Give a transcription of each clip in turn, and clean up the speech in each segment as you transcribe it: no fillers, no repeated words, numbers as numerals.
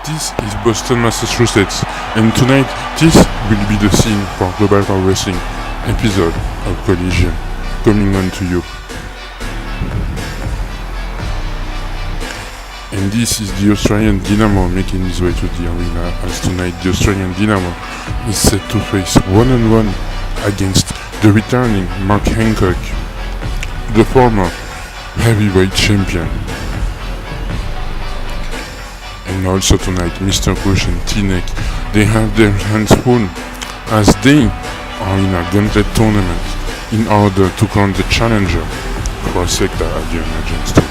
This is Boston, Massachusetts, and tonight this will be the scene for Global Car Wrestling episode of Collision coming on to you. And this is the Austrian Dynamo making his way to the arena, as tonight the Austrian Dynamo is set to face one-on-one against the returning Mark Hancock, the former heavyweight champion. And also tonight, Mr. Bush and T-Neck, they have their hands full as they are in a gauntlet tournament in order to crown the challenger for Sector at the Emergence team.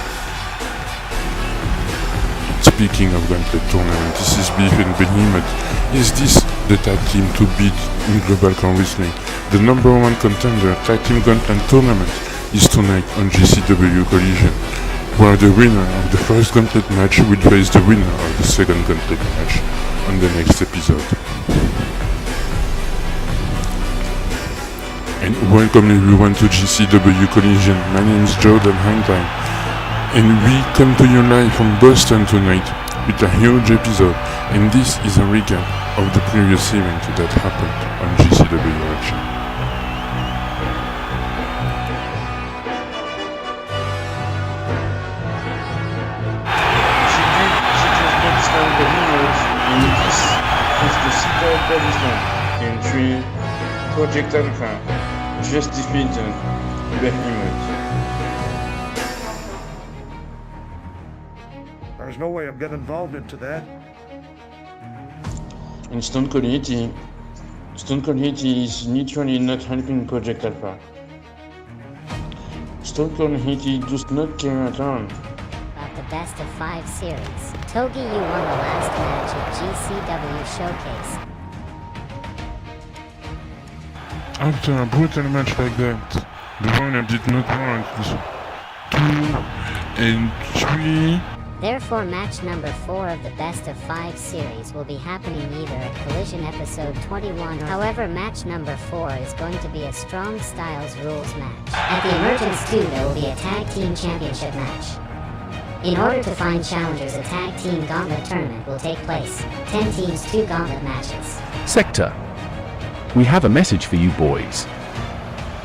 Speaking of gauntlet tournament, this is Beef and Behemoth. Is this the tag team to beat in Global Car Wrestling? The number one contender tag team gauntlet tournament is tonight on GCW Collision, where the winner of the first gauntlet match will face the winner of the second gauntlet match on the next episode. And welcome everyone to GCW Collision. My name is Jordan Hangtime, and we come to you live from Boston tonight with a huge episode, and this is a recap of the previous event that happened on GCW Action. In 3 Project Alpha just defeated Behemoth. There's no way I'm getting involved into that. And Stone Cold Heaty is literally not helping Project Alpha. Stone Cold Heaty does not care at all. About the best of 5 series. Togi, you won the last match at GCW Showcase. After a brutal match like that, the winner did not want 2 and 3. Therefore, match number 4 of the best of 5 series will be happening either at Collision episode 21 or however match number 4 is going to be a strong styles rules match. At the Emergence 2 there will be a tag team championship match. In order to find challengers, a tag team gauntlet tournament will take place. 10 teams, 2 gauntlet matches. Sector, we have a message for you boys.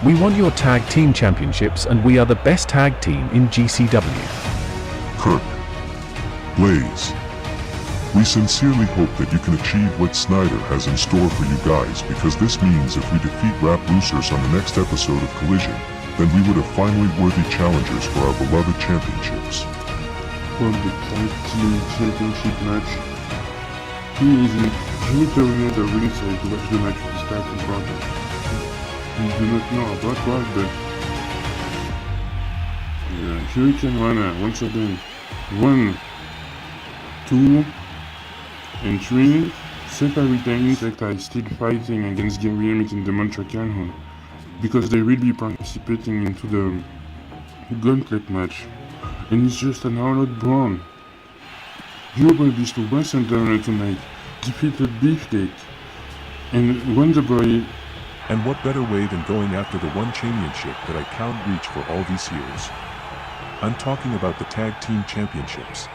We want your tag team championships and we are the best tag team in GCW. Kirk, Blaze, we sincerely hope that you can achieve what Snyder has in store for you guys, because this means if we defeat Rap Roosters on the next episode of Collision, then we would have finally worthy challengers for our beloved championships. For the tag team championship match, he is in determinate the ringside to watch the match with his tag team partner. We do not know about what, but Hurricane Runner once again. 1, 2, and 3. Separate Insect are still fighting against Gary Emmett in the Mantra Calhoun because they will be participating into the gauntlet match. And it's just an all-out brawl. Global Beast to Western Turner tonight defeated Beefcake and won the boy. And what better way than going after the one championship that I can't reach for all these years? I'm talking about the tag team championships.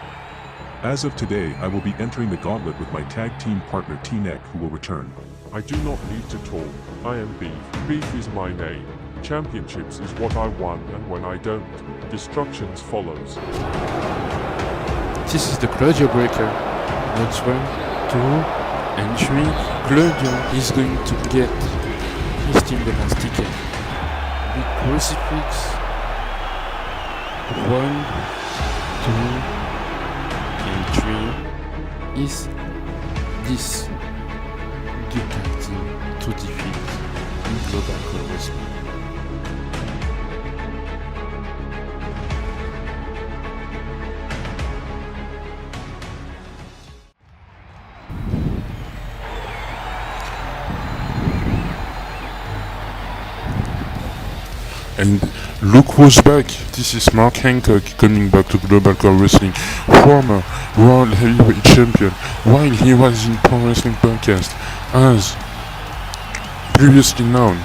As of today, I will be entering the gauntlet with my tag team partner T-Neck, who will return. I do not need to talk. I am Beef. Beef is my name. Championships is what I want, and when I don't, destructions follows. This is the Claudio breaker. Notes 1, 2, and 3. Claudio is going to get his team the last ticket. Big crucifix. 1, 2, and 3 is this the tag team to defeat in Global Car Wrestling. And look who's back. This is Mark Hancock coming back to Global Car Wrestling, former World Heavyweight Champion, while he was in Pro Wrestling Podcast as previously known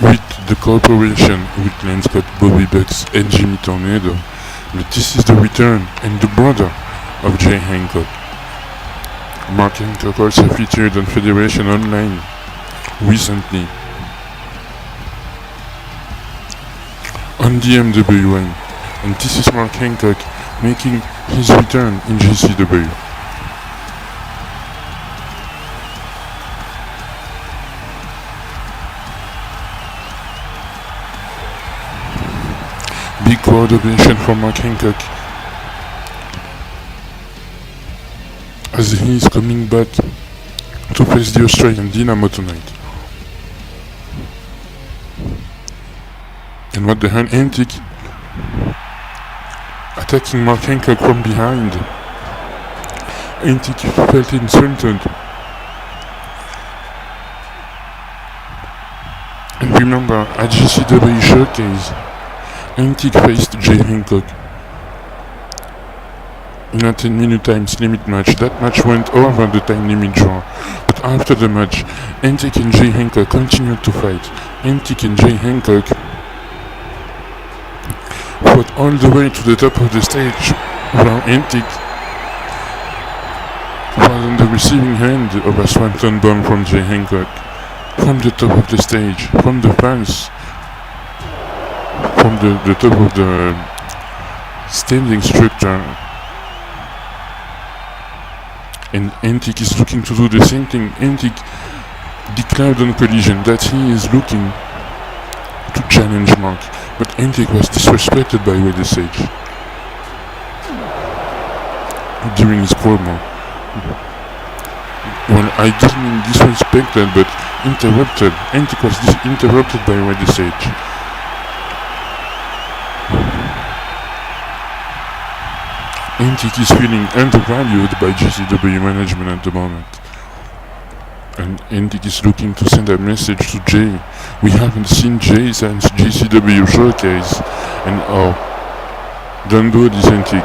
with the corporation with Lance Scott, Bobby Bucks and Jimmy Tornado. But this is the return, and the brother of Jay Hancock. Mark Hancock also featured on Federation Online recently on the MWN, and this is Mark Hancock making his return in GCW. Big crowd ovation for Mark Hancock as he is coming back to face the Austrian Dynamo tonight. And what the hell, Antic attacking Mark Hancock from behind. Antic felt insulted. And remember, at GCW Showcase, Antic faced Jay Hancock in a 10-minute time limit match. That match went over the time limit draw, but after the match, Antic and Jay Hancock continued to fight. Antic and Jay Hancock fought all the way to the top of the stage, while Antic was on the receiving end of a swanton bomb from Jay Hancock. From the top of the stage, from the fans, from the top of the standing structure. And Antic is looking to do the same thing. Antic declared on Collision that he is looking to challenge Mark, but Antic was disrespected by Wade Sage during his promo. Well, I didn't mean disrespected, but interrupted. Antic was interrupted by Wade Sage. Antic is feeling undervalued by GCW management at the moment. And Antic is looking to send a message to Jay. We haven't seen Jay since GCW Showcase. And oh, don't do this, Antic.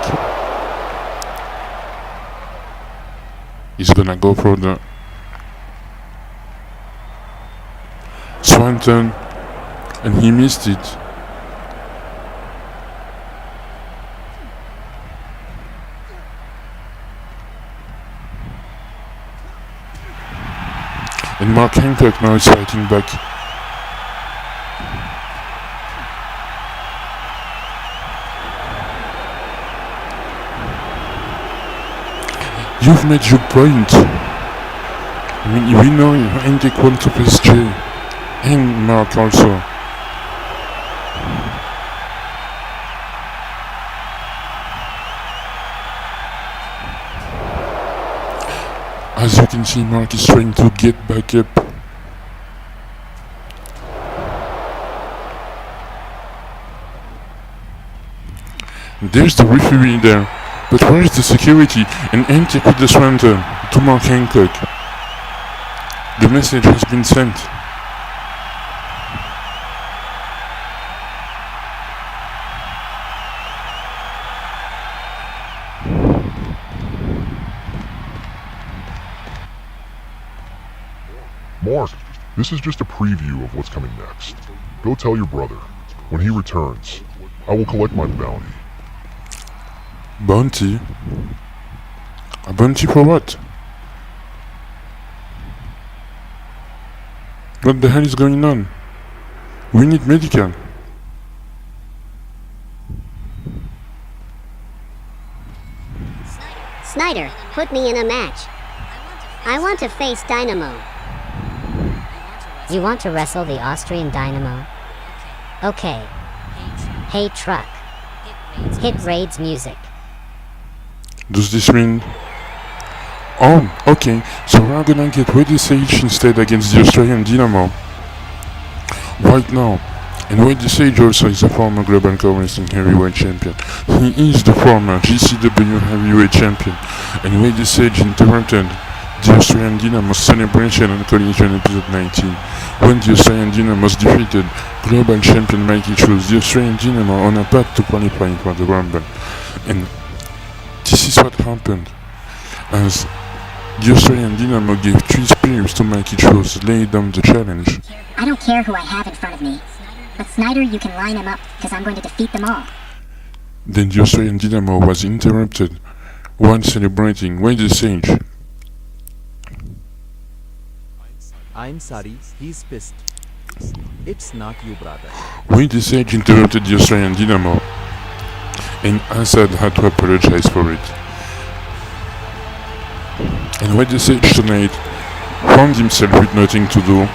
He's gonna go for the Swanton, and he missed it. And Mark Hancock now is fighting back. You've made your point. I mean, we know Hancock wants to face Jay. And Mark also. As you can see, Mark is trying to get back up. There's the referee there, but where is the security? And Antic with the swanton to Mark Hancock. The message has been sent. Mark, this is just a preview of what's coming next. Go tell your brother. When he returns, I will collect my bounty. Bounty? A bounty for what? What the hell is going on? We need medical. Snyder, put me in a match. I want to face Dynamo. You want to wrestle the Austrian Dynamo? Okay. Hey truck. Hit Raid's music. Does this mean... Oh, okay, so we're gonna get Wade Sage instead against the Austrian Dynamo. Right now. And Wade Sage also is a former Global Co Wrestling Heavyweight Champion. He is the former GCW Heavyweight Champion. And Wade Sage interrupted the Austrian Dynamo's celebration on Collision episode 19, when the Austrian Dynamos defeated Global Champion Mikey Cruz, the Austrian Dynamo on a path to qualifying for the Rumble. And this is what happened, as the Austrian Dynamo gave 3 spears to Mikey Cruz, laid down the challenge. I don't care who I have in front of me, but Snyder, you can line them up, because I'm going to defeat them all. Then the Austrian Dynamo was interrupted while celebrating. Wait the sage. I'm sorry, he's pissed. It's not you, brother. Wait the sage interrupted the Austrian dynamo, and Assad had to apologize for it. And Wait the sage tonight found himself with nothing to do.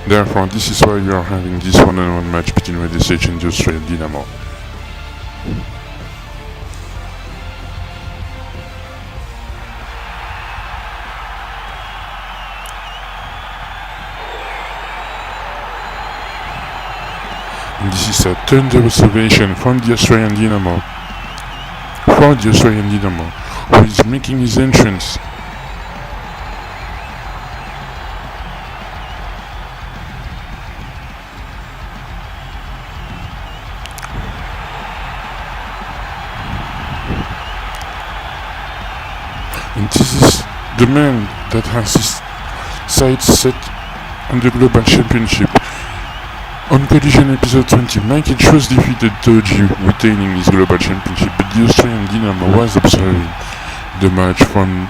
Therefore, this is why we are having this one-on-one match between Wait the sage and the Austrian dynamo. And this is a thunder observation from the Austrian dynamo. For the Austrian dynamo, who is making his entrance. And this is the man that has his sights set on the Global Championship. On Collision episode 20, Michael Schwartz defeated Togi, retaining his Global Championship, but the Austrian dynamo was observing the match from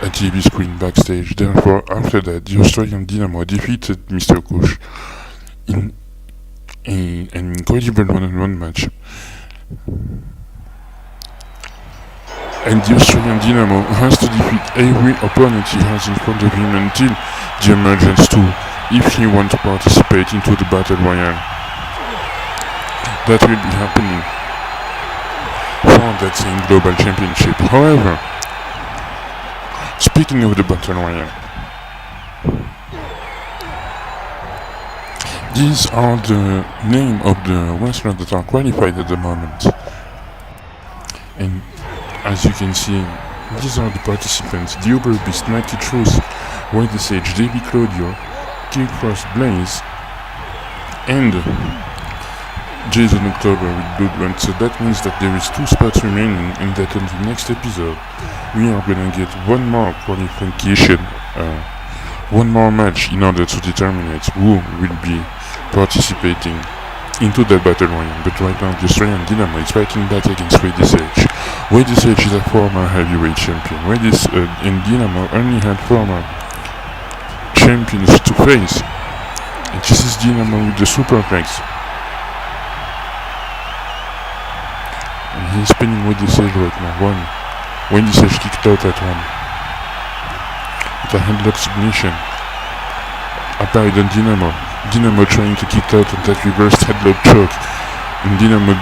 a TV screen backstage. Therefore, after that, the Austrian dynamo defeated Mr. Kush in an incredible one-on-one match. And the Austrian dynamo has to defeat every opponent he has in front of him until the emergence 2, if he wants to participate into the Battle Royale. That will be happening for that same Global Championship. However, speaking of the Battle Royale, these are the name of the wrestlers that are qualified at the moment. And as you can see, these are the participants: the Uber Beast, Nike Truth, Wait the Sage, Davey Claudio, King Frost Blaze, and Jason October with Bloodrun. So that means that there is 2 spots remaining, and that on the next episode we are gonna get one more qualification, one more match in order to determine who will be participating into that Battle Royale. But right now the Australian dynamo is fighting back against Wait the Sage. Wait the Sage is a former heavyweight champion. And Dynamo only had former champions to face. And this is Dynamo with the superplex. And he's spinning Wait the Sage right now. Wait the Sage kicked out at one. With a headlock submission applied on Dynamo. Dynamo trying to kick out on that reversed headlock choke. And Dynamo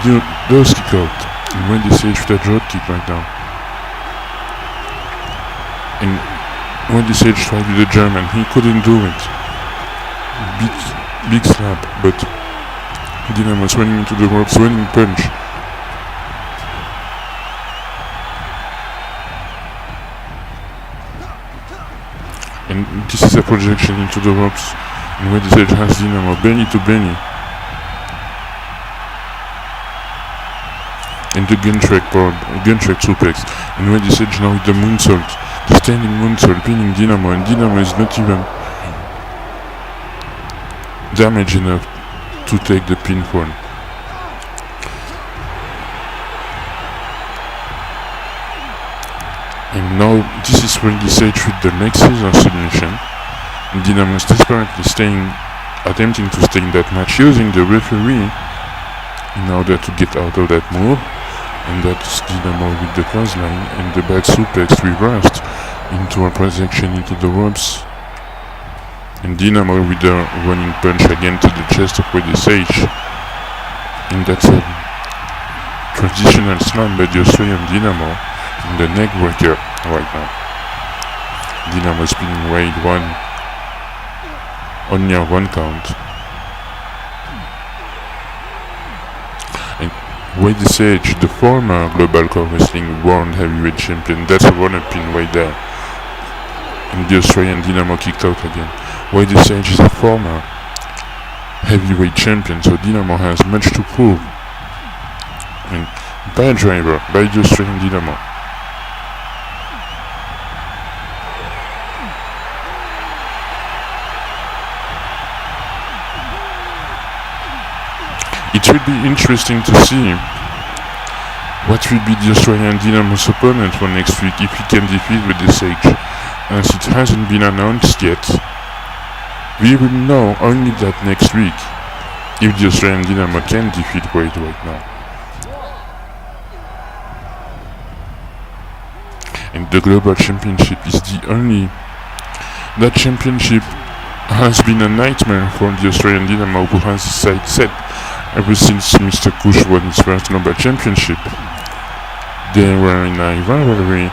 does kick out. And Wait the Sage with a drop kick right now. And Wait the Sage tried with the German, he couldn't do it. Big slap, but Dynamo's running into the ropes, running punch. And this is a projection into the ropes. And Wait the Sage has Dynamo belly to belly. And the gun-track suplex. And Wait the Sage now with the moonsault. The standing moonsault pinning Dynamo, and Dynamo is not even damaged enough to take the pinfall. And now this is Wait the Sage with the next scissor submission. And Dynamo is desperately attempting to stay in that match, using the referee in order to get out of that move. And that's Dynamo with the clothesline and the back suplex reversed into a projection into the ropes. And Dynamo with the running punch again to the chest of Wait the Sage. And that's a traditional slam by the Austrian Dynamo in the neck breaker right now. Dynamo spinning Wade only a 1 count. And Wait the Sage, the former Global Core Wrestling World Heavyweight Champion, that's a one-up pin right there. And the Australian Dynamo kicked out again. Wait the Sage is a former heavyweight champion, so Dynamo has much to prove. And bad driver by the Australian Dynamo. It will be interesting to see what will be the Australian Dynamo's opponent for next week if he can defeat the Sage. As it hasn't been announced yet, we will know only that next week if the Australian Dynamo can defeat Wade right now. And the Global Championship is that championship has been a nightmare for the Australian Dynamo, who has his sights set ever since Mr. Kush won his first Global Championship. They were in a rivalry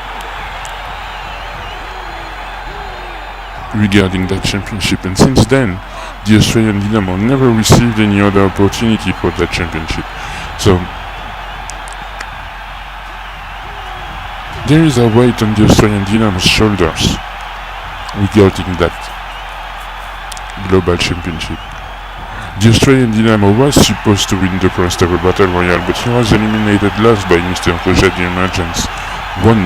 regarding that championship, and since then the Australian Dynamo never received any other opportunity for that championship. So there is a weight on the Australian Dynamo's shoulders regarding that Global Championship. The Australian Dynamo was supposed to win the first ever Battle Royale, but he was eliminated last by Mr. Roger the Emergence 1.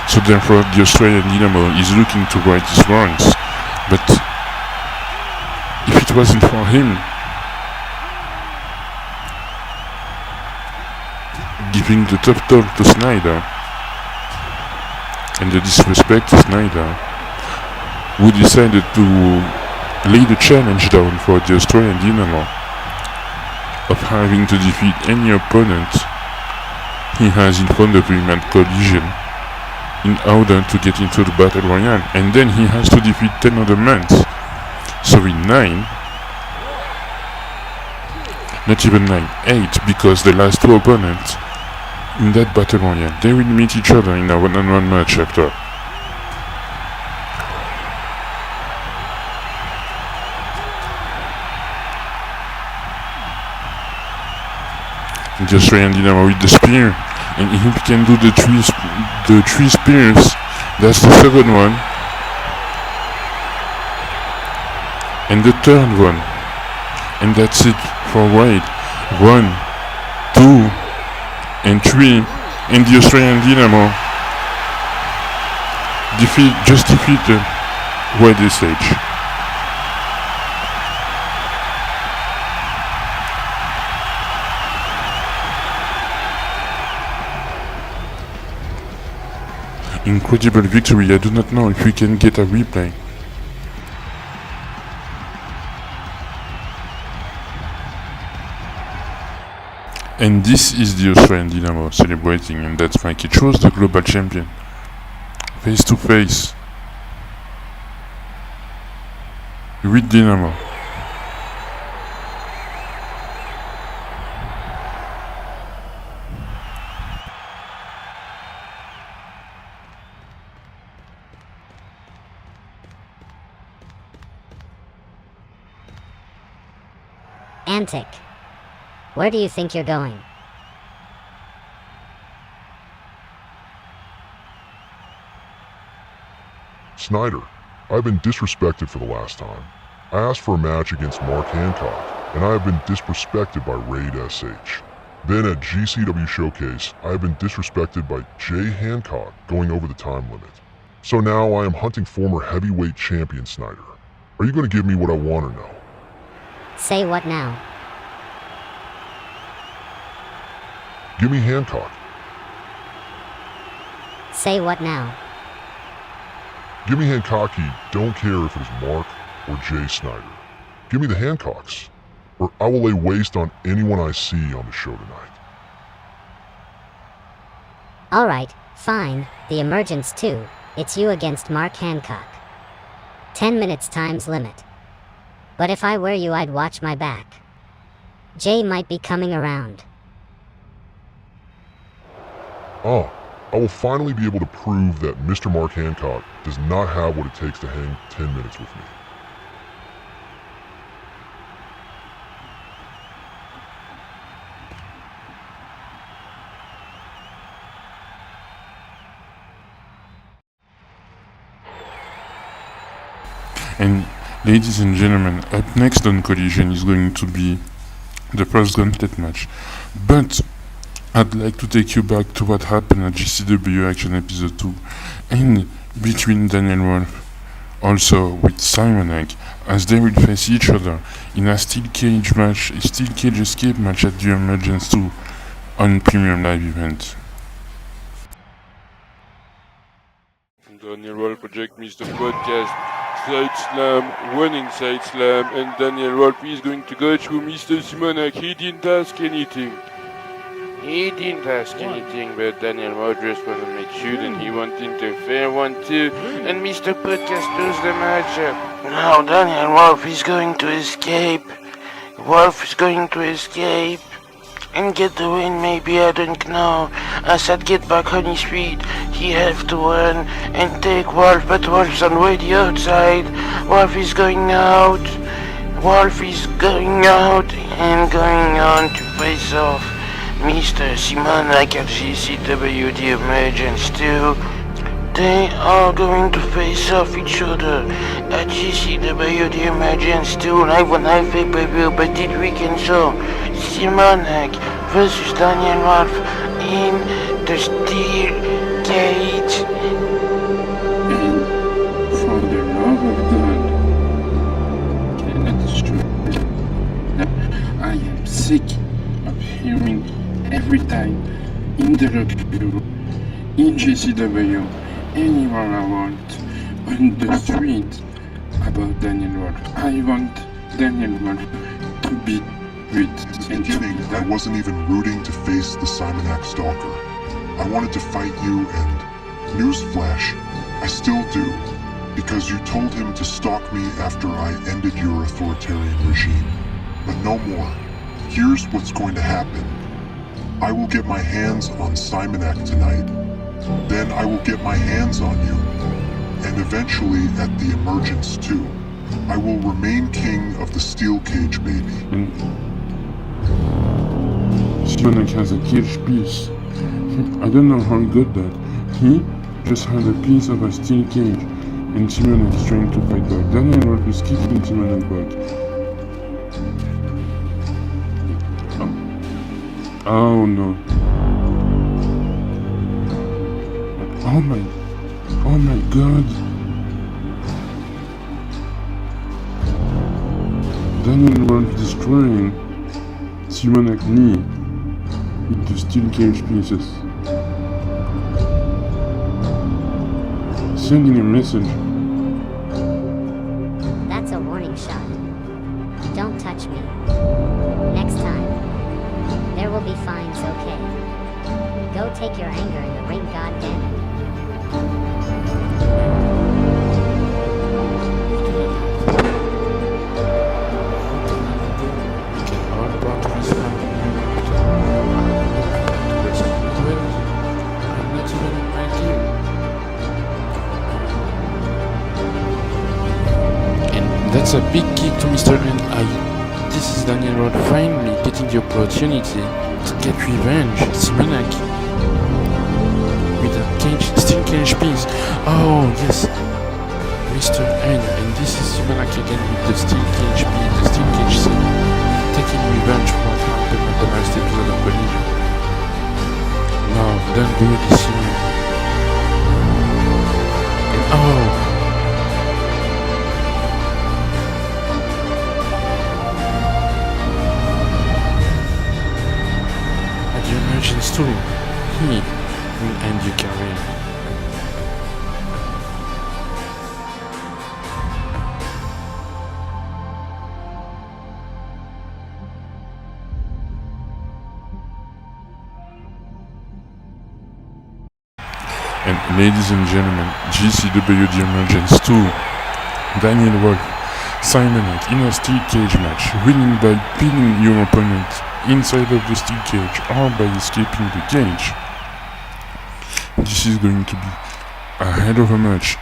So therefore the Australian Dynamo is looking to right his wrongs. But if it wasn't for him giving the top talk to Snyder and the disrespect to Snyder, who decided to lay the challenge down for the Australian Dynamo of having to defeat any opponent he has in front of him at Collision in order to get into the Battle Royale, and then he has to defeat 10 other men. So in 9, not even 9, 8, because the last 2 opponents in that Battle Royale, they will meet each other in a one-on-one match after. The Australian Dynamo with the spear, and if he can do the three spears, that's the second one, and the third one, and that's it for Wade. 1, 2, and 3, and the Australian Dynamo defeated Wade this stage. Incredible victory. I do not know if we can get a replay. And this is the Australian Dynamo celebrating, and that's Mike. It shows the global champion. Face to face with Dynamo. Antic. Where do you think you're going? Snyder, I've been disrespected for the last time. I asked for a match against Mark Hancock, and I have been disrespected by Raid SH. Then at GCW Showcase, I have been disrespected by Jay Hancock going over the time limit. So now I am hunting former heavyweight champion Snyder. Are you going to give me what I want to know? Say what now? Give me Hancock. Say what now? Give me Hancocky, don't care if it is Mark or Jay Snyder. Give me the Hancocks, or I will lay waste on anyone I see on the show tonight. Alright, fine, the Emergence 2, it's you against Mark Hancock. 10 minutes times limit. But if I were you, I'd watch my back. Jay might be coming around. I will finally be able to prove that Mr. Mark Hancock does not have what it takes to hang 10 minutes with me. And ladies and gentlemen, up next on Collision is going to be the first gauntlet match. But I'd like to take you back to what happened at GCW Action Episode 2 and between Daniel Wolf also with Emergence, as they will face each other in a steel cage match, a steel cage escape match at the Emergence 2 on premium live event. Daniel Wolf project Mr. Podcast, side slam, running side slam, and Daniel Wolf is going to go through Mr. Simonak. He didn't ask anything. But Daniel Wolf just want to make sure that he won't interfere, 1-2, and Mr. Podcast does the match. Now Daniel Wolf is going to escape. And get the win, maybe, I don't know. Assad get back on his feet. He have to run and take Wolf, but Wolf's already outside. Wolf is going out and going on to face off Mr. Simonak at GCW the Emergence 2. They are going to face off each other at GCW the Emergence 2 live on live pay-per-view, but this weekend so Simonak versus Daniel Wolf in the steel cage. And for the love of God, cannot destroy. I am sick of hearing every time in the locker room, in GCW, anywhere I want, on the street, about Daniel Wolf. I want Daniel Wolf to be great. In the beginning, I wasn't even rooting to face the Simonak Stalker. I wanted to fight you, and newsflash, I still do, because you told him to stalk me after I ended your authoritarian regime. But no more. Here's what's going to happen. I will get my hands on Simonak tonight. Then I will get my hands on you. And eventually at the Emergence 2, I will remain king of the steel cage, baby. And Simonak has a cage piece. I don't know how he got that. He just had a piece of a steel cage, and Simonak is trying to fight back. Daniel Wolf is kicking Simonak back. Oh no. Oh my god. Daniel Wolf destroying Simonak knee with the steel cage pieces. Sending a message. That's a warning shot. Don't touch me. Next time. There will be fines, okay? Go take your anger in the ring, goddammit. That's a big kick to Mr. N.I. This is Daniel Wolf finally getting the opportunity to get revenge. Simonak with a cage, steel cage piece. Oh yes, Mr. N. And this is Simonak again with the steel cage piece, the steel cage scene, taking revenge for what happened at the last episode of Collision. Now, don't do this here. Oh. Emergence 2, he will end your career. And ladies and gentlemen, GCW The Emergence 2, Daniel Wolf, Simonak in a steel cage match, winning by pinning your opponent inside of the steel cage or by escaping the cage. This is going to be a hell of a match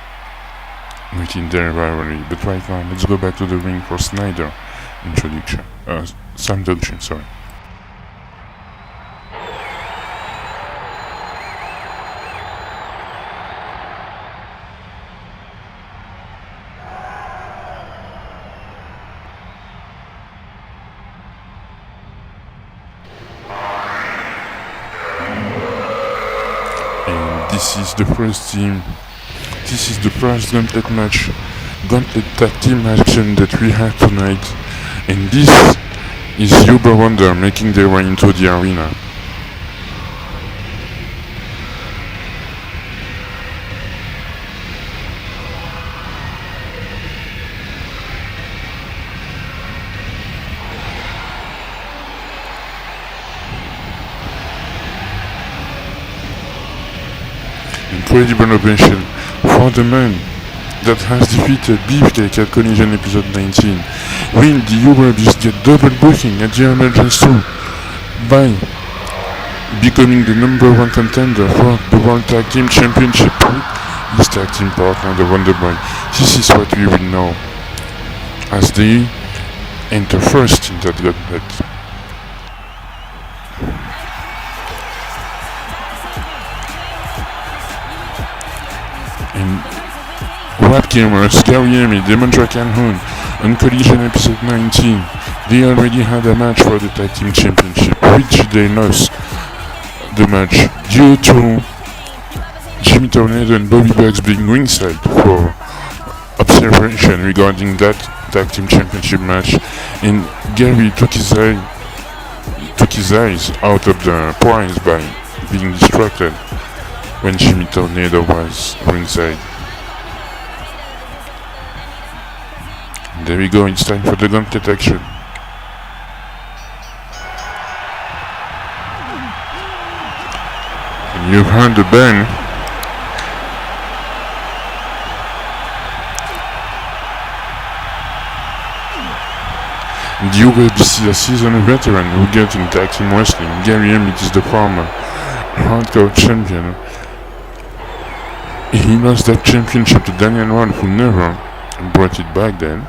within their rivalry, but right now let's go back to the ring for Snyder introduction, sorry. This is the first team. This is the first gauntlet match, gauntlet tag team action that we have tonight. And this is Uber Wonder making their way into the arena. incredible ovation for the man that has defeated Beefcake at Collision episode 19. Will the Uber Beast get double booking at the Emergence 2 by becoming the #1 contender for the World Tag Team Championship with his tag team partner, the Wonder Boy? This is what we will know as they enter first in that gauntlet. And Wap Gamers, Gary Amy, Demon Dragon Hoon, on Collision episode 19, they already had a match for the tag team championship, which they lost the match due to Jimmy Tornado and Bobby Bugs being ringside for observation regarding that tag team championship match, and Gary took his eyes out of the prize by being distracted when Jimmy Tornado was ringside. And there we go, it's time for the gauntlet action. And you've heard the bell. The UWBC is a seasoned veteran regarding tag team wrestling. Gary Emmett is the former hardcore champion. He lost that championship to Daniel Ron, who never brought it back then.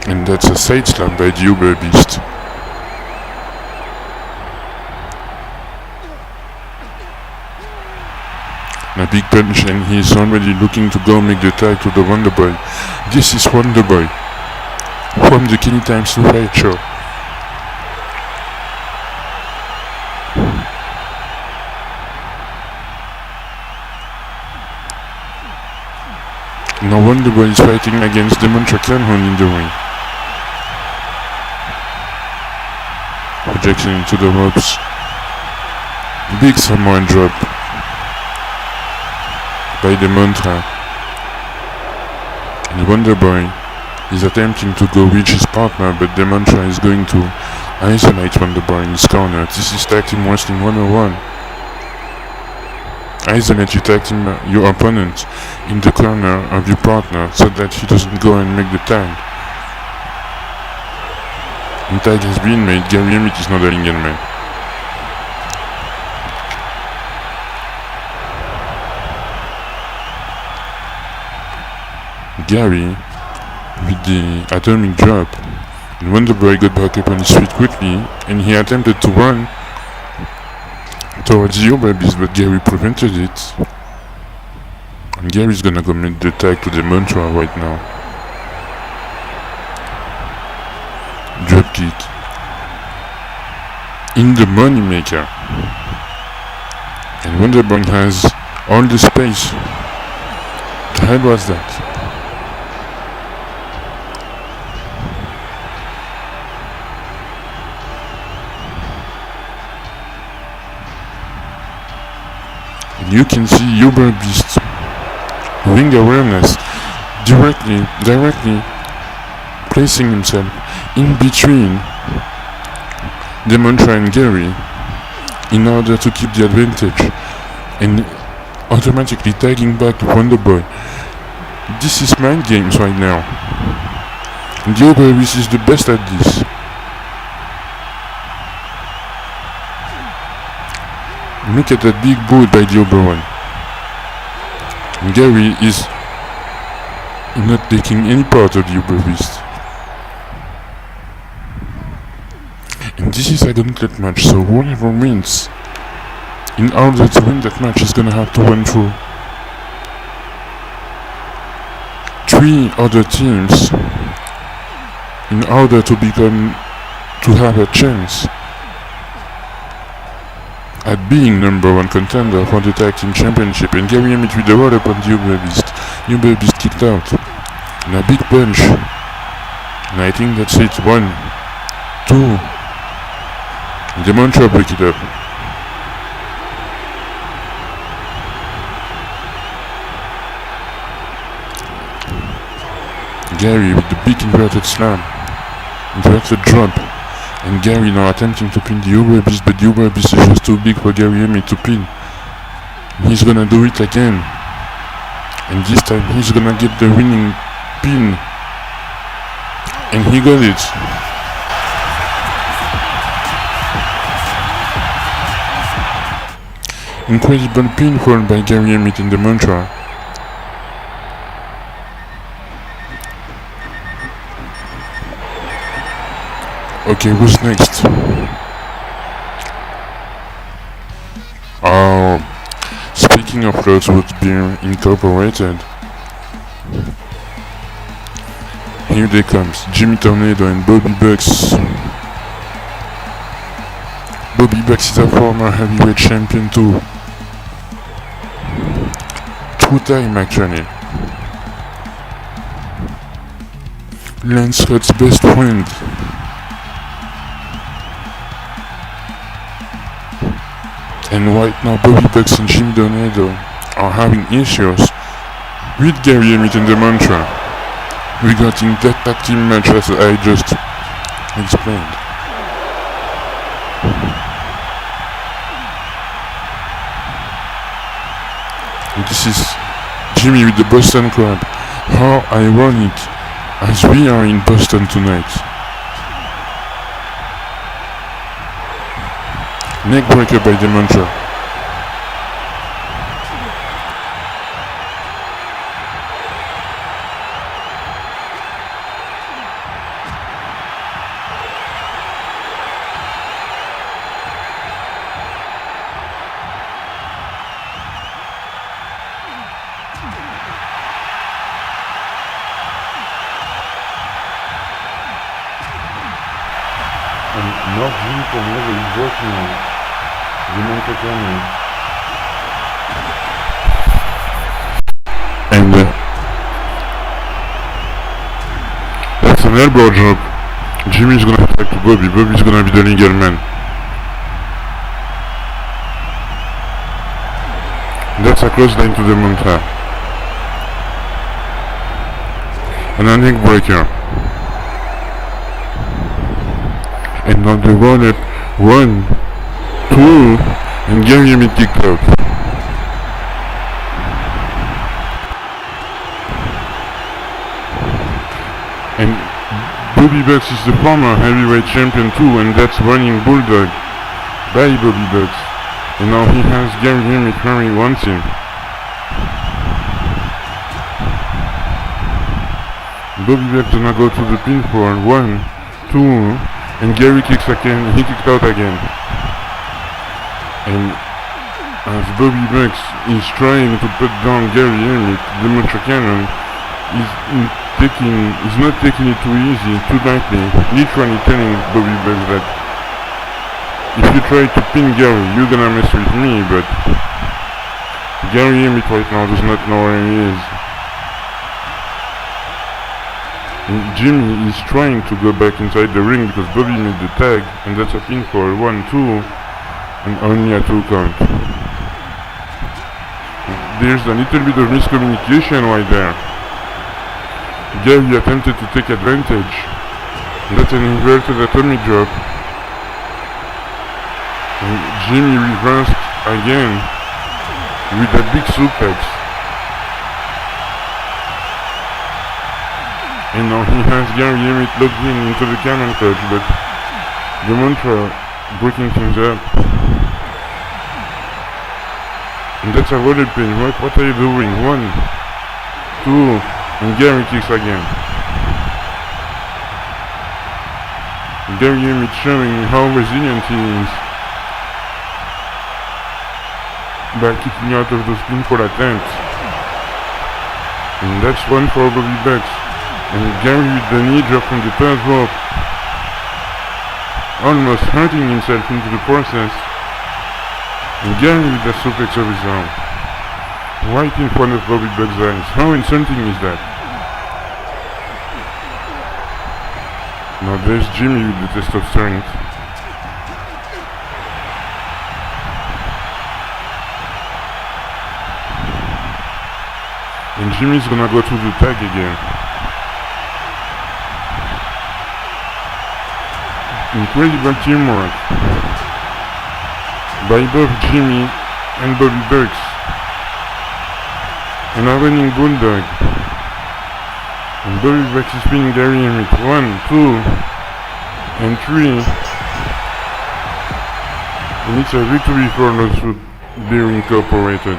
And that's a side slam by the Uber Beast. A big punch, and he's already looking to go make the tag to the Wonder Boy. This is Wonder Boy from the Kenny Times 2 Fight Show. Now Wonder Boy is fighting against Demon Dragon in the ring. Projection into the ropes. Big Samoan drop by the mantra, and Wonder Boy is attempting to go reach his partner, but the mantra is going to isolate Wonder Boy in his corner. This is tag team wrestling 101. Isolate your opponent in the corner of your partner so that he doesn't go and make the tag. And tag has been made. Gary Emmett is not a Lingen man. Gary with the atomic drop, and Wonder Boy got back up on his feet quickly, and he attempted to run towards the Uber Beast, but Gary prevented it. And Gary's gonna go make the tag to the mantra right now. Drop kick in the moneymaker, and Wonder Boy has all the space. The hell was that? You can see Uber Beast ring awareness directly placing himself in between the mantra and Gary in order to keep the advantage, and automatically tagging back to Wonder Boy. This is mind games right now, and the Uber Beast is the best at this. Look at that big boot by the Oberon. Gary is not taking any part of the Uber Beast. And this is a gauntlet match, so whoever wins, in order to win that match, is gonna have to run through 3 other teams in order to have a chance at being #1 contender for the tag team championship. And Gary Emmett with the roll up on the Uber Beast. Uber Beast kicked out. And a big punch. And I think that's it. 1, 2. And the mantra break it up. Gary with the big inverted slam. Inverted drop. And Gary now attempting to pin the Uber Beast, but the Uber Beast is just too big for Gary Emmett to pin. He's gonna do it again. And this time he's gonna get the winning pin. And he got it. Incredible pinfall by Gary Emmett in the mantra. Okay, who's next? Oh, speaking of roads with being incorporated, here they comes, Jimmy Tornado and Bobby Bucks. Bobby Bucks is a former heavyweight champion too. 2-time actually. Lance Scott's best friend. And right now Bobby Bucks and Jimmy Tornado are having issues with Gary Emmett in the mantra regarding that tag team match as I just explained. And this is Jimmy with the Boston Crab. How ironic, as we are in Boston tonight. Neckbreaker by the mantra. And not Jimmy Tornado is working on and that's an elbow drop. Jimmy's gonna attack to Bobby. Bobby's gonna be the legal man. That's a close line to the mantra. And a neck breaker. And on the gauntlet, 1, 2, and Gary Emmett kicked out. And Bobby Bucks is the former heavyweight champion too, and that's running Bulldog by Bobby Bucks. And now he has Gary Emmett where he wants him. Bobby Bucks gonna go to the pinfall, 1, 2, and Gary kicks again, he kicked out again. And as Bobby Bucks is trying to put down Gary Emmett, the Mantra Cannon is not taking it too easy, too lightly, literally telling Bobby Bucks that if you try to pin Gary, you're gonna mess with me, but Gary Emmett right now does not know where he is. And Jimmy is trying to go back inside the ring because Bobby made the tag, and that's a pinfall, 1, 2, and only a 2 count. There's a little bit of miscommunication right there. Gary attempted to take advantage. That's an inverted atomic drop. And Jimmy reversed again with a big suplex. And now he has Gary Emmett locked in into the cannon clutch, but the mantra breaking things up. And that's a roller pin. What are you doing? 1, 2, and Gary kicks again. Gary Emmett showing how resilient he is by kicking out of those pinfall attempts. And that's 1 for Bobby Bucks. And Gary with the knee drop from the 3rd rope, almost hurting himself into the process. And Gary with the suplex of his arm, right in front of Bobby Bucks' eyes. How insulting is that? Now there's Jimmy with the test of strength. And Jimmy's gonna go to the tag again. Incredible teamwork by both Jimmy and Bobby Bucks. And a running bulldog. And Bobby Bucks is spinning the ring with 1, 2, and 3. And it's a victory for those who being incorporated.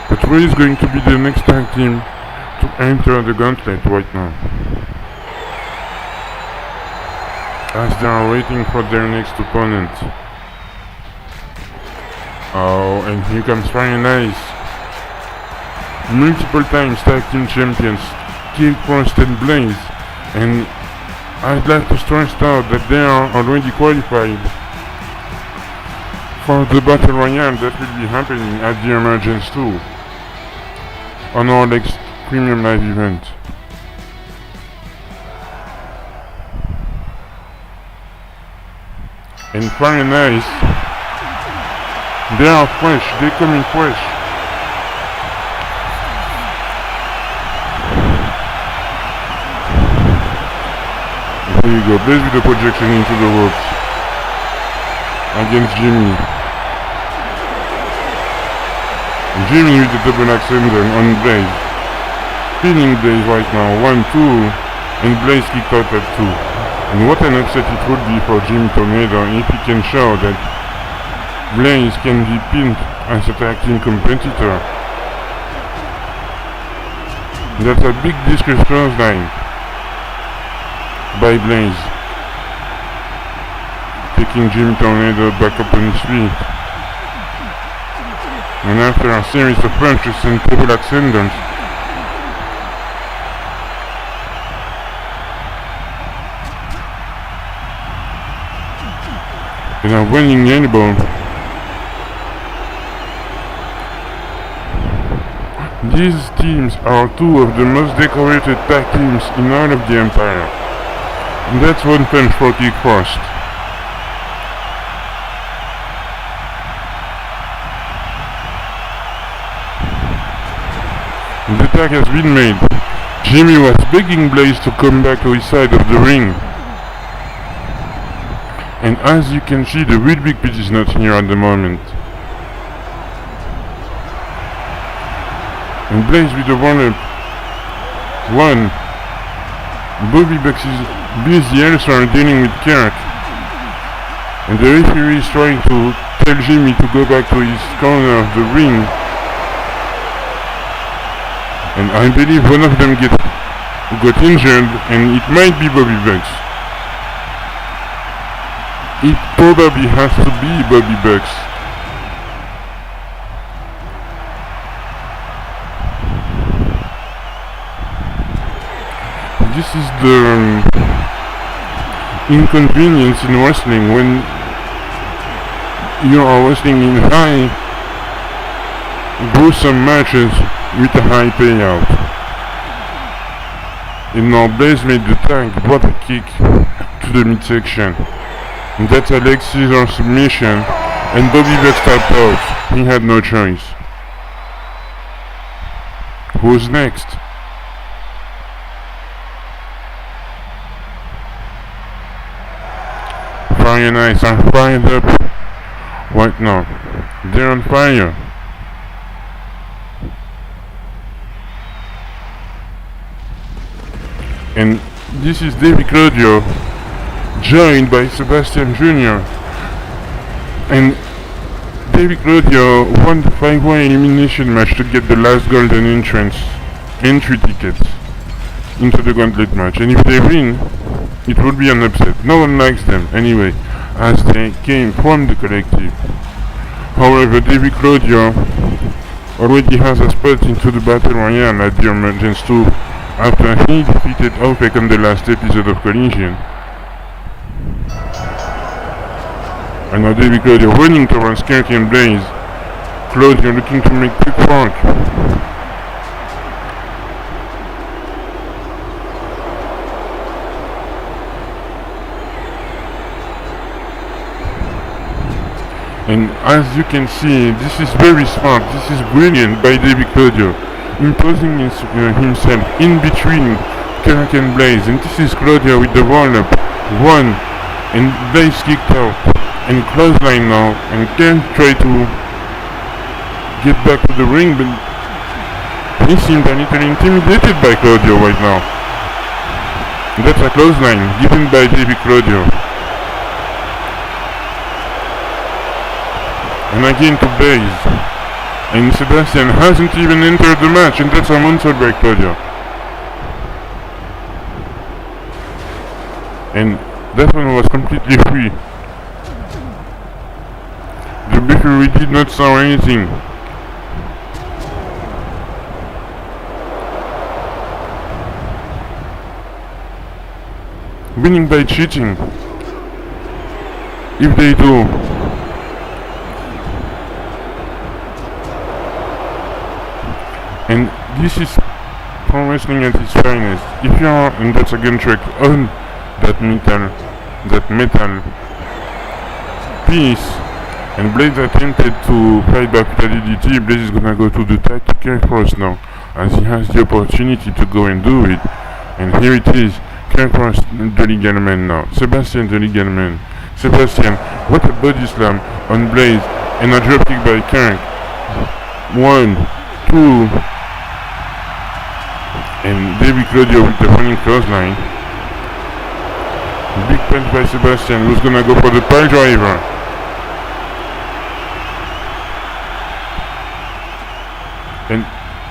But who is going to be the next tag team to enter the gauntlet right now? As they are waiting for their next opponent. Oh, and here comes Fire and Ice. Multiple times tag team champions, Kid, Frost and Blaze. And I'd like to stress out that they are already qualified for the Battle Royale that will be happening at the Emergence 2 on our next premium live event. And Fire and Ice, they are fresh, they come in fresh. There you go, Blaze with the projection into the ropes against Jimmy. Jimmy with the double accender on Blaze. Pinning Blaze right now, 1, 2, and Blaze kicked out at 2. And what an upset it would be for Jimmy Tornado if he can show that Blaze can be pinned as a tag team competitor. That's a big discus clothesline by Blaze, taking Jimmy Tornado back up on his feet. And after a series of punches and double accenders, and a winning elbow, these teams are two of the most decorated tag teams in all of the Empire. And that's one punch for Kick Frost. The tag has been made. Jimmy was begging Blaze to come back to his side of the ring. And as you can see, the real big pitch is not here at the moment. And Blaze with the one-up. 1. Bobby Bucks is busy elsewhere dealing with Kirk. And the referee is trying to tell Jimmy to go back to his corner of the ring. And I believe one of them got injured, and it might be Bobby Bucks. It probably has to be Bobby Bucks. This is the inconvenience in wrestling when you are wrestling in high gruesome matches with a high payout. And now Blaze made the tag, brought a kick to the midsection. And that's a leg scissor submission, and Bobby Bucks tapped out. He had no choice. Who's next? Fire and Ice are fired up right now. They're on fire. And this is David Claudio, joined by Sebastian Jr. And David Claudio won the 5-way elimination match to get the last golden entry tickets into the gauntlet match. And if they win, it would be an upset. No one likes them anyway, as they came from the collective. However, David Claudio already has a spot into the Battle Royale at the Emergence 2 after he defeated OPEC on the last episode of Collision. And now David Claudio running towards Kirk and Blaze. Claudio looking to make quick work. And as you can see, this is very smart, this is brilliant by David Claudio, imposing himself in between Kirk and Blaze. And this is Claudio with the roll-up. 1, And Blaze kicked out. And clothesline now. And can try to get back to the ring, but he seemed a little intimidated by Claudio right now. That's a clothesline given by Baby Claudio. And again to Blaze. And Sebastian hasn't even entered the match, and that's a moonsault by Claudio. And that one was completely free. The referee did not saw anything. Winning by cheating. If they do. And this is pro wrestling at its finest. If you are, and that's a gun track on that metal piece, and Blaze attempted to fight back with a DDT, Blaze is gonna go to the tactical cross now, as he has the opportunity to go and do it. And here it is, Cross the legal man now. Sebastian the legal man. Sebastian, what a body slam on Blaze, and a dropkick by Kirk. 1, 2, and David Claudio with the running clothesline. Big punch by Sebastian, who's gonna go for the pile driver. And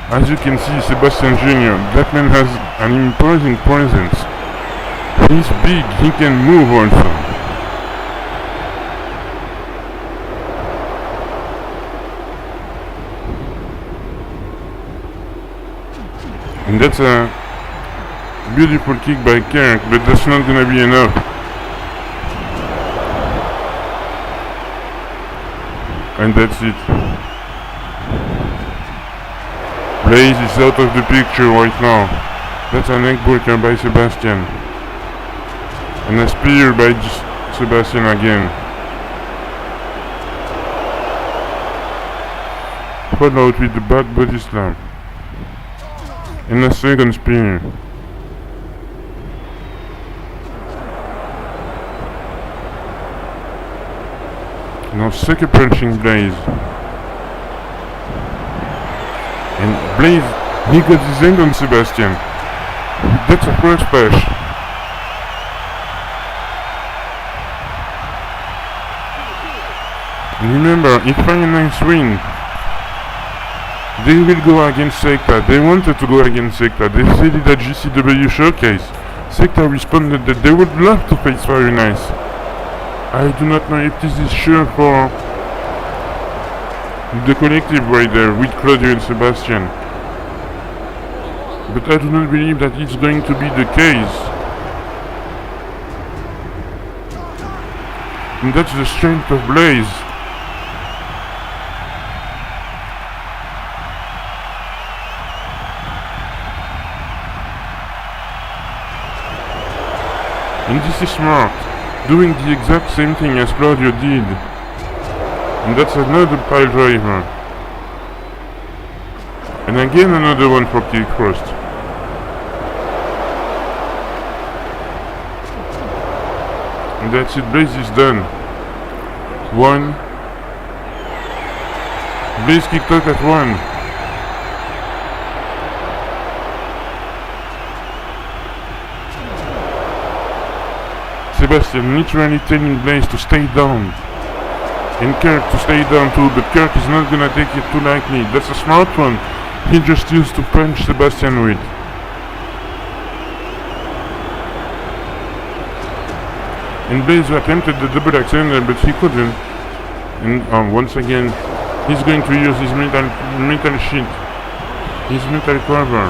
as you can see, Sebastian Jr., that man has an imposing presence. He's big, he can move also. And that's a beautiful kick by Kirk, but that's not gonna be enough. And that's it. Blaze is out of the picture right now. That's a neck breaker by Sebastian. And a spear by Sebastian again. Followed with the back body slam. And a second spear. Now sucker punching Blaze. And Blaze, he got his hand on Sebastian. That's a first splash. Remember, if Finance win, they will go against Secta. They wanted to go against Secta. They said it at GCW Showcase. Secta responded that they would love to face Fire Nice. I do not know if this is sure for the collective right there with Claudio and Sebastian. But I do not believe that it's going to be the case. And that's the strength of Blaze. And this is smart, doing the exact same thing as Claudio did. And that's another pile driver. And again another one for kick first. And that's it, Blaze is done. 1. Blaze kicked out at 1. Sebastian literally telling Blaze to stay down. And Kirk to stay down too, but Kirk is not gonna take it too lightly. That's a smart one. He just used to punch Sebastian with. And Blaze attempted the double extender, but he couldn't. And once again, he's going to use his metal sheet, his metal cover,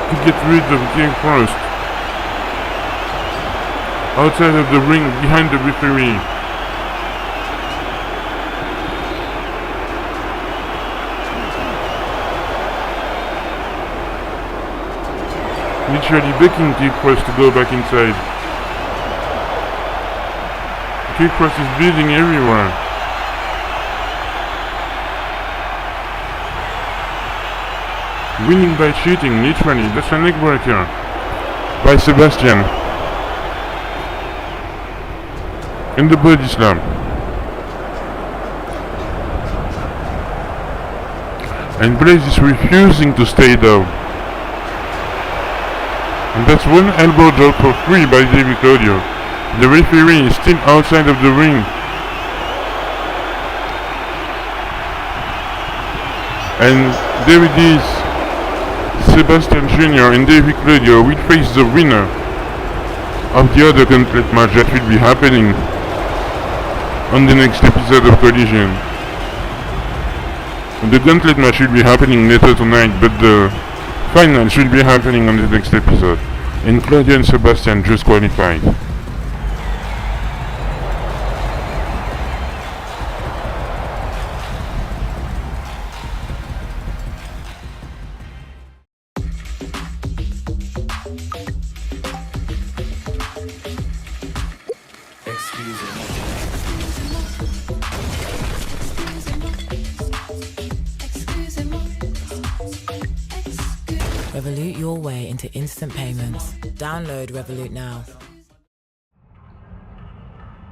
to get rid of King first. Outside of the ring, behind the referee. Literally begging Kick Cross to go back inside. Kick Cross is bleeding everywhere. Winning by cheating, literally. That's a neck breaker by Sebastian. and the body slam. And Blaze is refusing to stay down. And that's one elbow drop for free by David Claudio. The referee is still outside of the ring. And there it is. Sebastian Jr. and David Claudio will face the winner of the other gauntlet match that will be happening on the next episode of Collision. The gauntlet match will be happening later tonight, but the final should be happening on the next episode. And Claudio and Sebastian just qualified. Revolut your way into instant payments. Download Revolut now.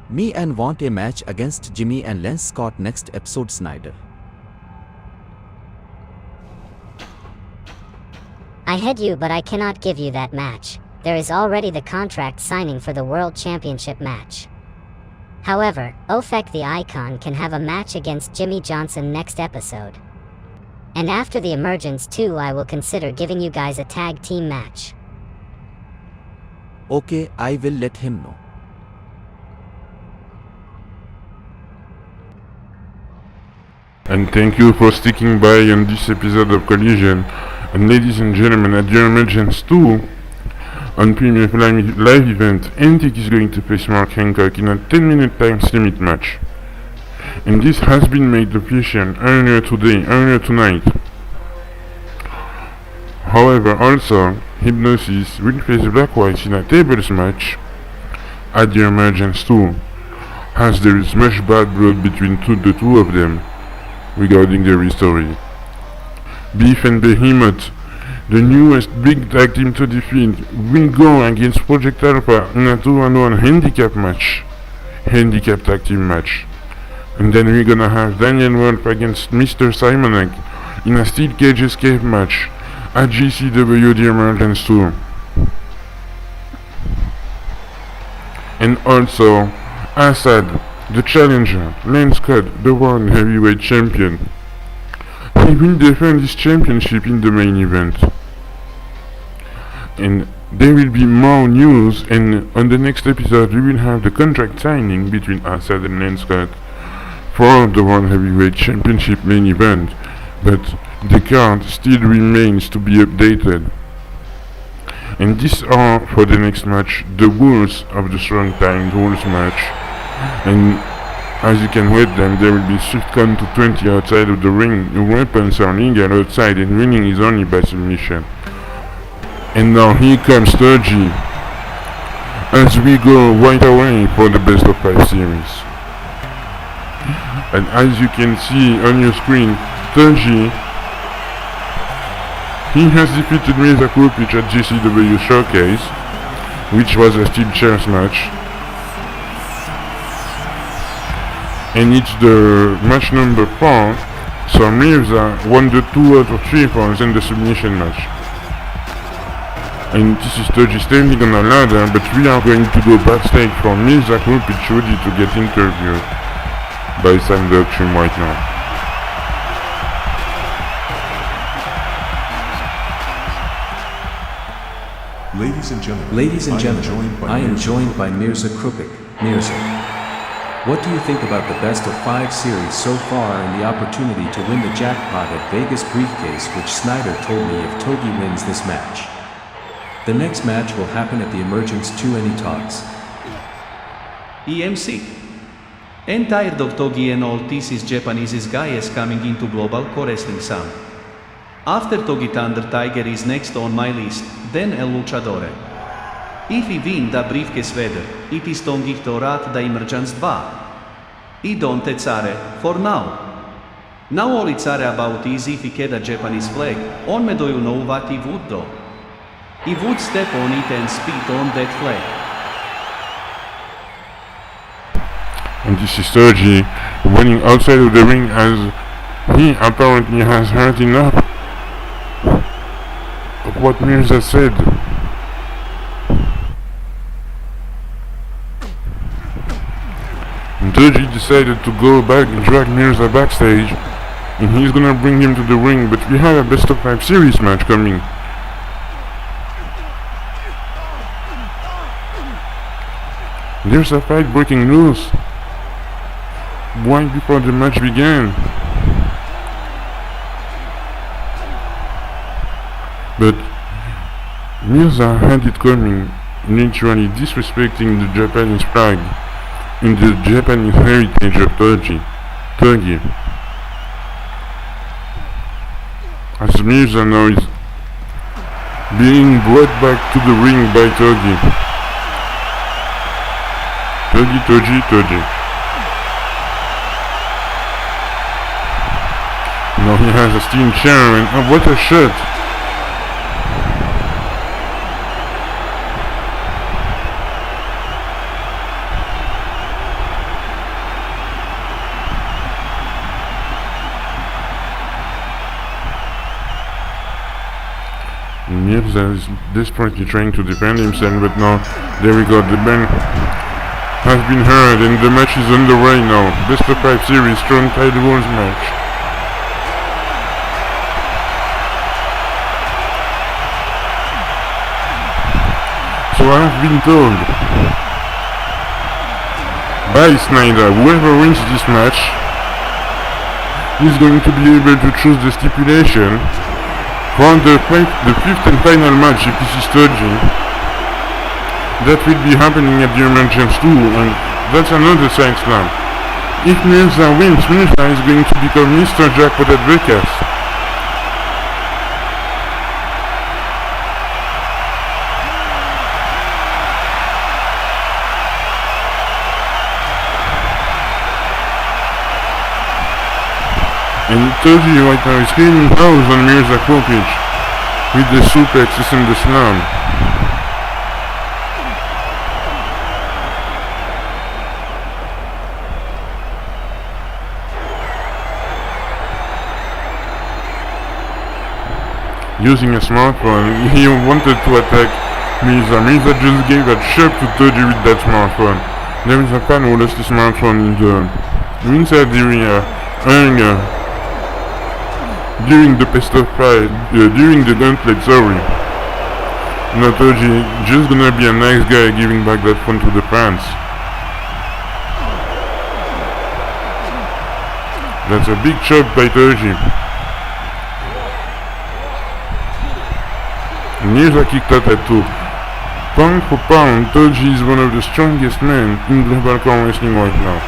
Me and want a match against Jimmy and Lance Scott next episode Snyder. I head you, but I cannot give you that match. There is already the contract signing for the World Championship match. However, Ofek the Icon can have a match against Jimmy Johnson next episode. And after the Emergence 2, I will consider giving you guys a tag team match. Okay, I will let him know. And thank you for sticking by on this episode of Collision. And ladies and gentlemen, at the Emergence 2, on Premium Live event, Antic is going to face Mark Hancock in a 10-minute time limit match. And this has been made official earlier tonight. However, also, Hypnosis will face Black White in a tables match at the Emergence 2, as there is much bad blood between the two of them regarding their history. Beef and Behemoth, the newest big tag team to defeat, will go against Project Alpha in a 2-on-1 handicap tag team match. And then we're gonna have Daniel Wolf against Mr. Simonek in a steel cage escape match at GCW The Emergence 2. And also, Assad, the challenger, Lance Scott, the World Heavyweight Champion. He will defend his championship in the main event. And there will be more news, and on the next episode we will have the contract signing between Assad and Lance Scott for the World Heavyweight Championship main event, but the card still remains to be updated. And these are, for the next match, the rules of the Strong Time rules match. And as you can read them, there will be shift count to 20 outside of the ring, your weapons are legal outside, and winning is only by submission. And now here comes Togi, as we go right away for the best of 5 series. And as you can see on your screen, Togi, he has defeated Mirza Krupic at GCW Showcase, which was a steel chairs match. And it's the match number 4, so Mirza won the 2 out of 3 falls in the submission match. And this is Togi standing on a ladder, but we are going to go backstage for Mirza Krupic ready to get interviewed by Sam Ducksham right now. Ladies and gentlemen, I am joined by Mirza Krupic. Mirza, what do you think about the best of 5 series so far and the opportunity to win the jackpot at Vegas briefcase, which Snyder told me if Togi wins this match? The next match will happen at the Emergence 2. Any thoughts? EMC. I'm tired of Togi and all these Japanese guys coming into global co-wrestling sound. After Togi, Thunder Tiger is next on my list, then El Luchadore. If we win the briefcase whether, it is Togi Torat the Emergence 2. I don't care, for now. Now all it's about is if we get a Japanese flag, on me do you know what he would do? He would step on it and spit on that flag. And this is Togi running outside of the ring as he apparently has heard enough of what Mirza said. And Togi decided to go back and drag Mirza backstage, and he's gonna bring him to the ring, but we have a best of 5 series match coming. There's a fight breaking loose right before the match began. But Mirza had it coming, literally disrespecting the Japanese flag and the Japanese heritage of Togi. As Mirza now is being brought back to the ring by Togi. Togi. Now he has a steam chair and oh, what a shot! Mirza is desperately trying to defend himself, but now, there we go, the bell has been heard and the match is underway now. Best of 5 series strong title rules match. So I have been told by Snyder, whoever wins this match is going to be able to choose the stipulation for the 5th and final match, if this is Togi, that will be happening at the Emergence 2, and that's another side slam. If Mirza wins, Mirza is going to become Mr. Jackpot at Vegas. And Togi right now is cleaning house on Mirza Krupic with the suplexes and the slam. Using a smartphone, he wanted to attack Mirza. Mirza just gave a shove to Togi with that smartphone. There is a fan who lost his smartphone in the inside area during the best of 5, during the gauntlet, sorry. Now Togi just gonna be a nice guy giving back that phone to the fans. That's a big shot by Togi. Mirza kicked out at 2. Pound for pound, Togi is one of the strongest men in global core wrestling right now.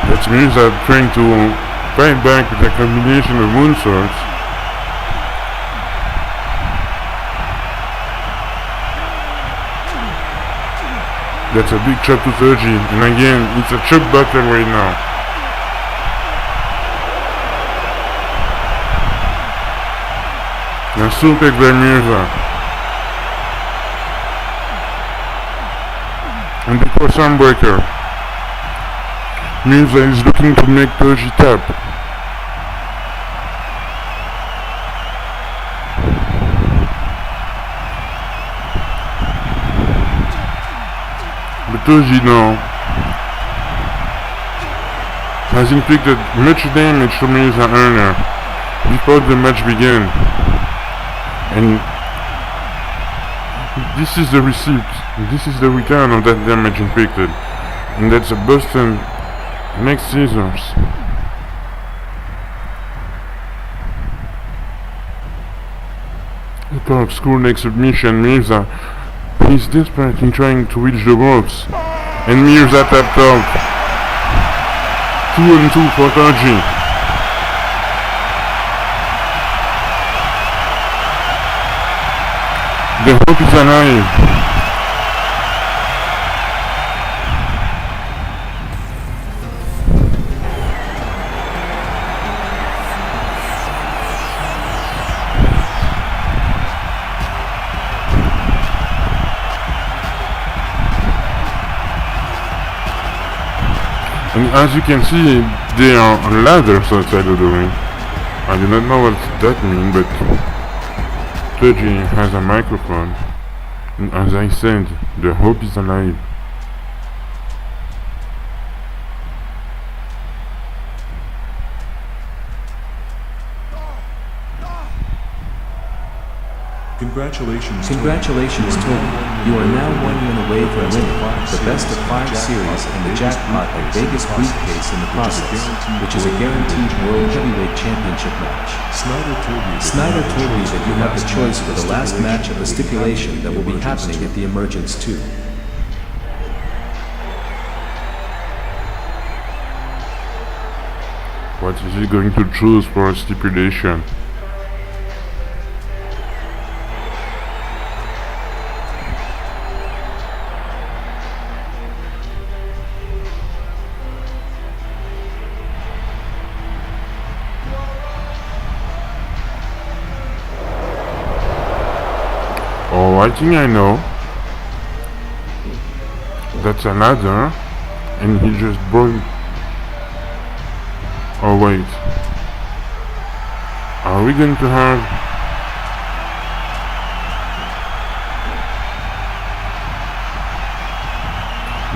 That's Mirza trying to fight back with a combination of moonsaults. That's a big chop to Togi, and again, it's a chop battle right now. And suplex by Mirza. And before Sunbreaker, Mirza is looking to make Togi tap. Togi now has inflicted much damage to Mirza earlier before the match began, and this is the receipt, this is the return of that damage inflicted, and that's a Boston neck scissors. A corkscrew neck submission. Mirza is desperately trying to reach the ropes, and Mirza tapped out. 2-2 for Togi. The hope is alive. And as you can see, there are ladders outside of the ring. I do not know what that means, but Togi has a microphone. And as I said, the hope is alive. Congratulations, Togi. You are now 1 win away from winning the best of 5 series and the jackpot at Vegas briefcase in the process, which is a guaranteed World Heavyweight Championship match. Snyder told me that you have the choice for the last match of the stipulation that will be happening at the Emergence 2. What is he going to choose for a stipulation? Oh, I think I know. That's a ladder, and he just broke. Oh wait. Are we going to have...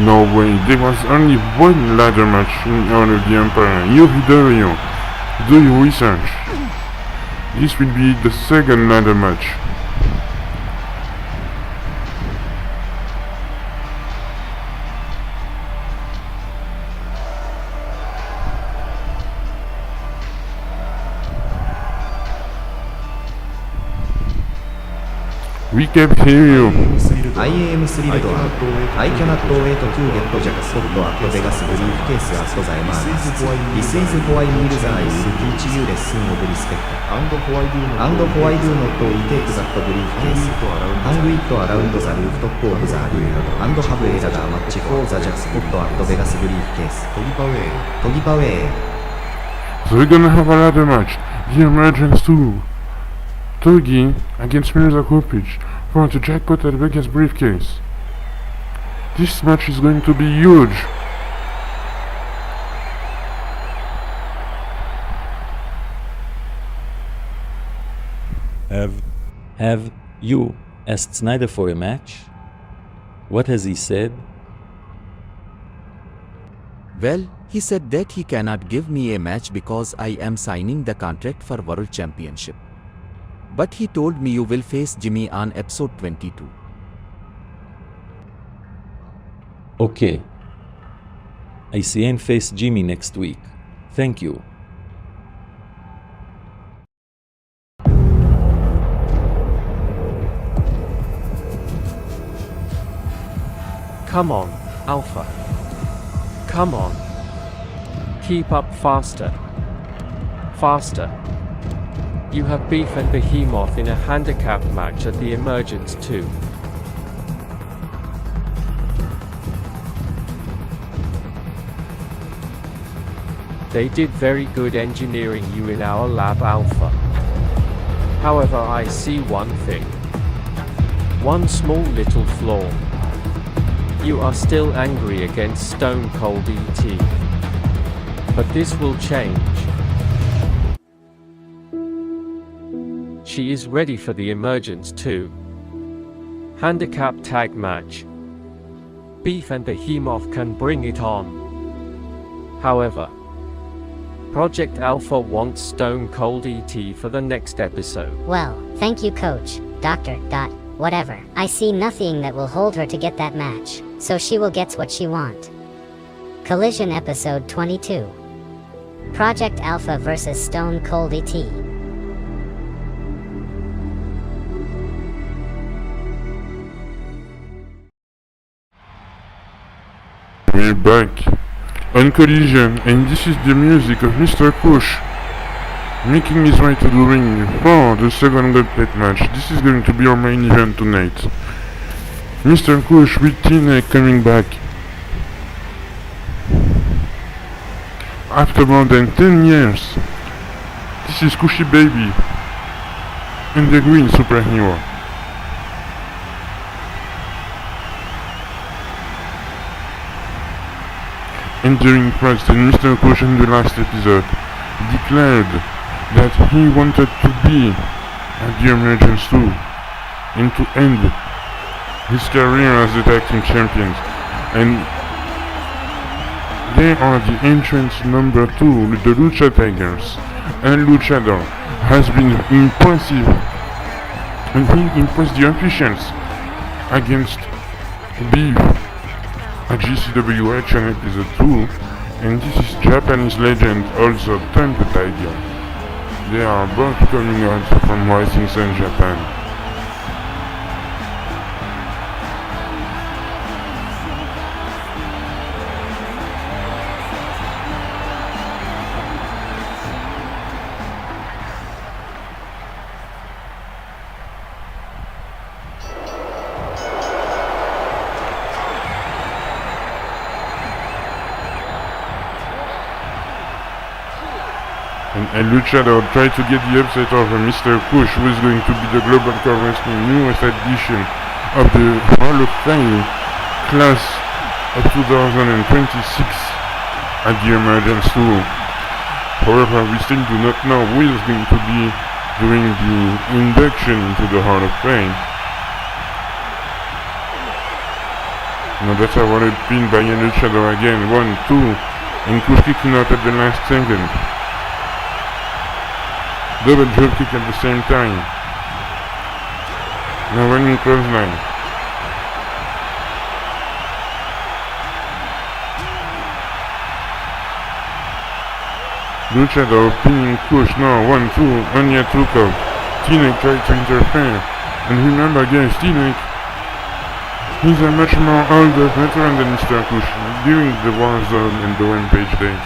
No way, there was only one ladder match in honor of the Empire. UVW, do your research. This will be the second ladder match. We can't hear you. I am thrilled. I cannot wait to get the jackpot at Vegas briefcase at the emergence. This is why Mirza I will teach you lesson of respect. And why do not we take that briefcase, hang it around the rooftop of the arena, and have a ladder match for the jackpot at the Vegas briefcase. Togi. So we're gonna have a ladder match. The Emergence 2. Togi against Mirza Krupic for the jackpot at Vegas briefcase. This match is going to be huge. Have you asked Snyder for a match? What has he said? Well, he said that he cannot give me a match because I am signing the contract for World Championship. But he told me you will face Jimmy on episode 22. Okay. I see and face Jimmy next week. Thank you. Come on, Alpha. Come on. Keep up faster. Faster. You have Beef and Behemoth in a handicap match at the Emergence 2. They did very good engineering you in our lab, Alpha. However, I see one thing. One small little flaw. You are still angry against Stone Cold ET. But this will change. She is ready for the Emergence 2. Handicap tag match. Beef and Behemoth can bring it on. However, Project Alpha wants Stone Cold ET for the next episode. Well, thank you, Coach, Dr. Whatever. I see nothing that will hold her to get that match, so she will get what she want. Collision episode 22. Project Alpha vs Stone Cold ET. We're back on Collision, and this is the music of Mr. Push making his way to the ring for the second gauntlet match. This is going to be our main event tonight. Mr. Push with Tina coming back after more than 10 years. This is Cushy Baby and the green superhero. entering first, and Mr. Kush in the last episode declared that he wanted to be at the Emergence too, and to end his career as the tag team champions. And they are the entrance number 2, the Lucha Tigers, and Luchador has been impressive, and he impressed the officials against Beef at GCW Action episode 2, and this is Japanese legend also turned the Tiger. They are both coming out from Rising Sun Japan. And Luchador tried to get the upset over Mr. Kush, who is going to be the Global Core Wrestling newest addition of the Hall of Fame class of 2026 at the Emergence Tour. However, we still do not know who is going to be doing the induction into the Hall of Fame. Now that's how it pinned by Luchador again, 1, 2, and Kush kicking out at the last second. Double drop kick at the same time. Now running clothesline. Luchador pinning Kush now, 1, 2, Anya took out. T-Neck tried to interfere. And remember guys, T-Neck, he's a much more older veteran than Mr. Kush during the Warzone and the Rampage days.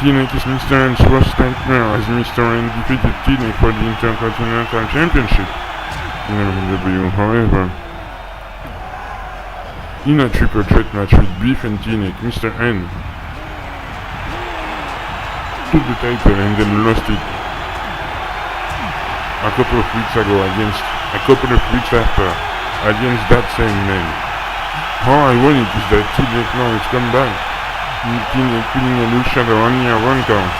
T-Neck is Mr. N's worst nightmare as Mr. N defeated T-Neck for the Intercontinental Championship in WWE. However, in a triple threat match with Beef and T-Neck, Mr. N took the title and then lost it a couple of weeks after against that same man. How ironic is that T-Neck now has come back. T-Neck pinning a Luchador only a 1 count.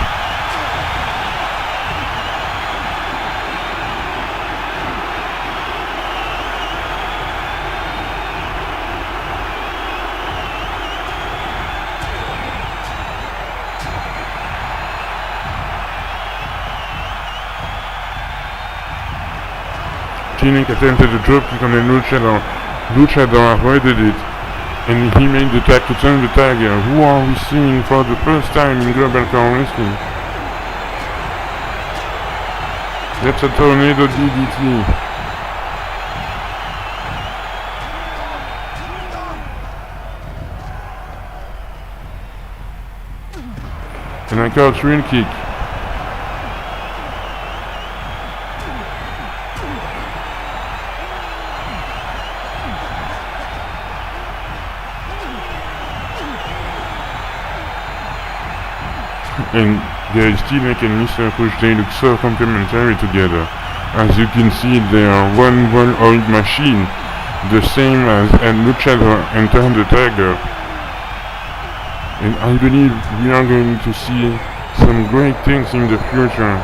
T-Neck attempted a dropkick on the Luchador. Luchador avoided it, and he made the tag to turn the Tiger, who are we seeing for the first time in Global Core Wrestling. That's a tornado DDT. And a cartwheel kick. And there is T-Neck and Mr. Kush, they look so complementary together. As you can see, they are one well-oiled machine, the same as Luchador and Turn the Tiger. And I believe we are going to see some great things in the future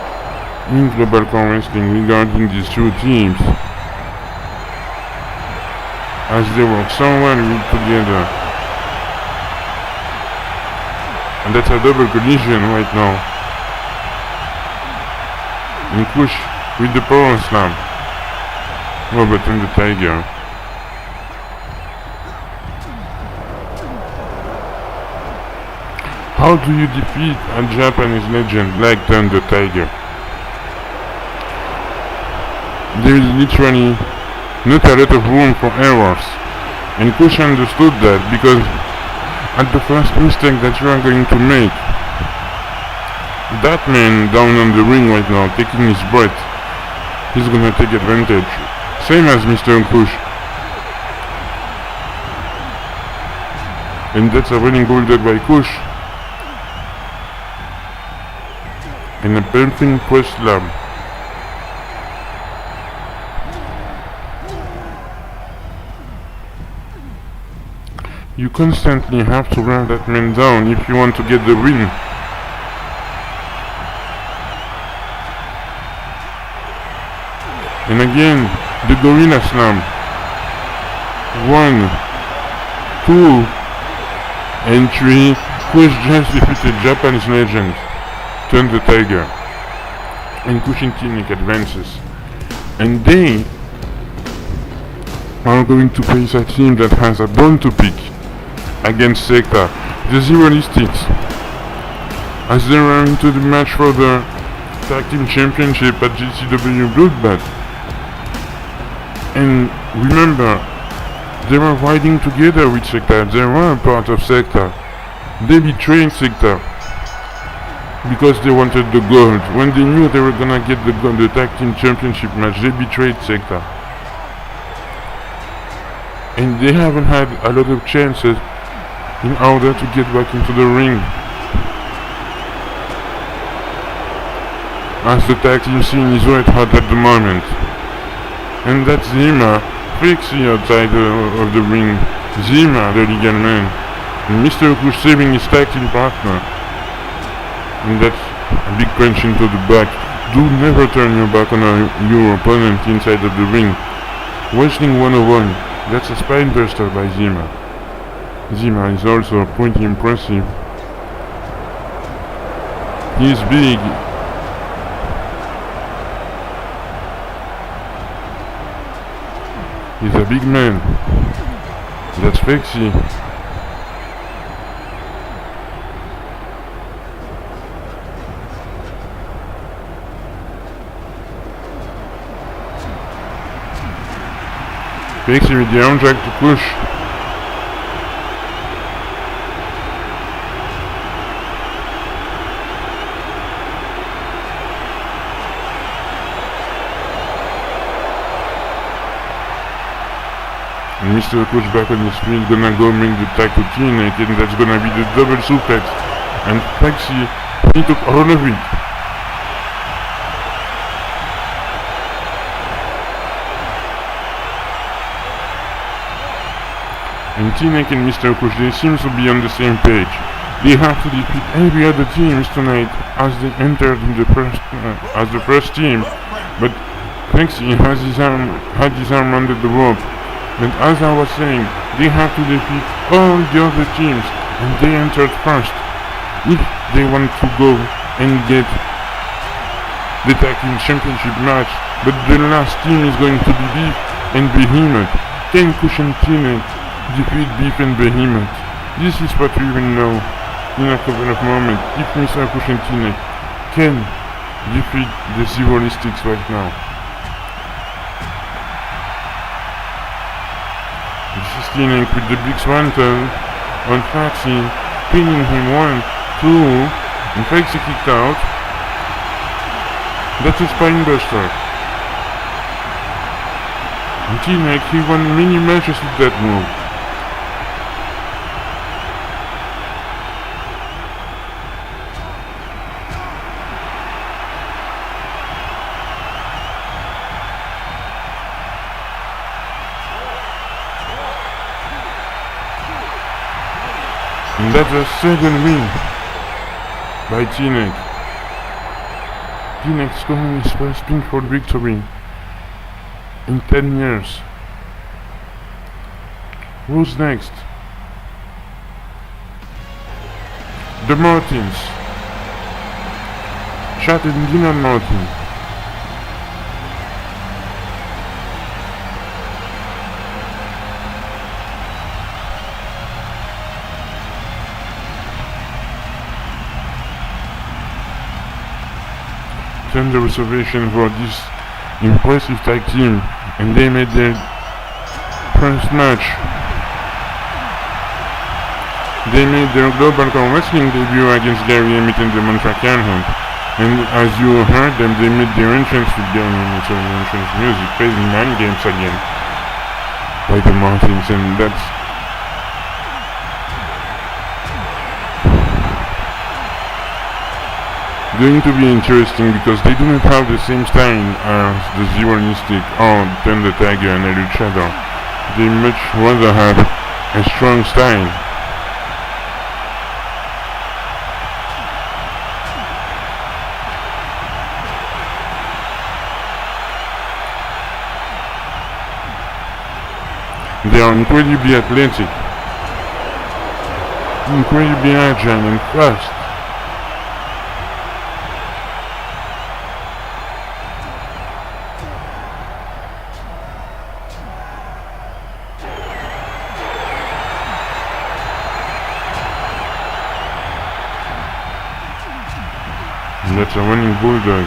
in Global Core Wrestling regarding these two teams, as they work so well together. And that's a double collision right now. And Kush with the power slam. Robert and the Tiger. How do you defeat a Japanese legend like Turn the Tiger? There is literally not a lot of room for errors. And Kush understood that, because at the first mistake that you are going to make, that man down on the ring right now, taking his breath, he's gonna take advantage. Same as Mr. Kush. And that's a running bulldog by Kush. And a pumping press slam. You constantly have to run that man down if you want to get the win. And again, the gorilla slam. 1, 2, and 3. Kush just defeated Japan's legend, Thunder Tiger. And Kush and Tinek advances. And they are going to face a team that has a bone to pick against Secta, the Zerolistics, as they are into the match for the Tag Team Championship at GCW Bloodbath. And remember, they were fighting together with Secta, they were a part of Secta. They betrayed Secta because they wanted the gold. When they knew they were gonna get the Tag Team Championship match, they betrayed Secta. And they haven't had a lot of chances in order to get back into the ring, as the tag team scene is red hot at the moment. And that's Zima, Flexi outside of the ring, Zima, the legal man, and Mr. Kush saving his tag team partner. And that's a big punch into the back. Do never turn your back on your opponent inside of the ring. Wrestling 101, that's a spine buster by Zima. Zima is also pretty impressive. He's big. He's a big man. That's Flexi. Flexi with the arm drag to push. And Mr. Kush back on his feet, gonna go make the tag to Tinek, and that's gonna be the double suplex. And Flexi, he took all of it. And Tinek and Mr. Kush, they seem to be on the same page. They have to defeat every other teams tonight as they entered in the first team. But Flexi had his arm under the rope. And as I was saying, they have to defeat all the other teams, and they entered first if they want to go and get the Tag Team Championship match. But the last team is going to be Beef and Behemoth. Can Kush and Tinek defeat Beef and Behemoth? This is what we will know in a couple of moments, if Mr. Kush and Tinek can defeat the Zerolistics right now. This is Tinek with the big swanton on Flexi, pinning him 1, 2, and Flexi kicked out. That's a spine buster. And Tinek, he won many matches with that move. And that's a second win by Tinek. Tinek scoring his first pinfall victory in 10 years. Who's next? The Martins. Chad and Dina Martin. Send the reservation for this impressive tag team, and they made their first match. They made their Global Core Wrestling debut against Gary Emmett and the Montreal Hunt. And as you heard them, they made their entrance with Gary Emmett's entrance music, playing Mind Games again by the Martins, and that's going to be interesting because they do not have the same style as the Zeronistic or Thunder Tiger and El Luchador. They much rather have a strong style. They are incredibly athletic, incredibly agile and fast. And that's a running bulldog.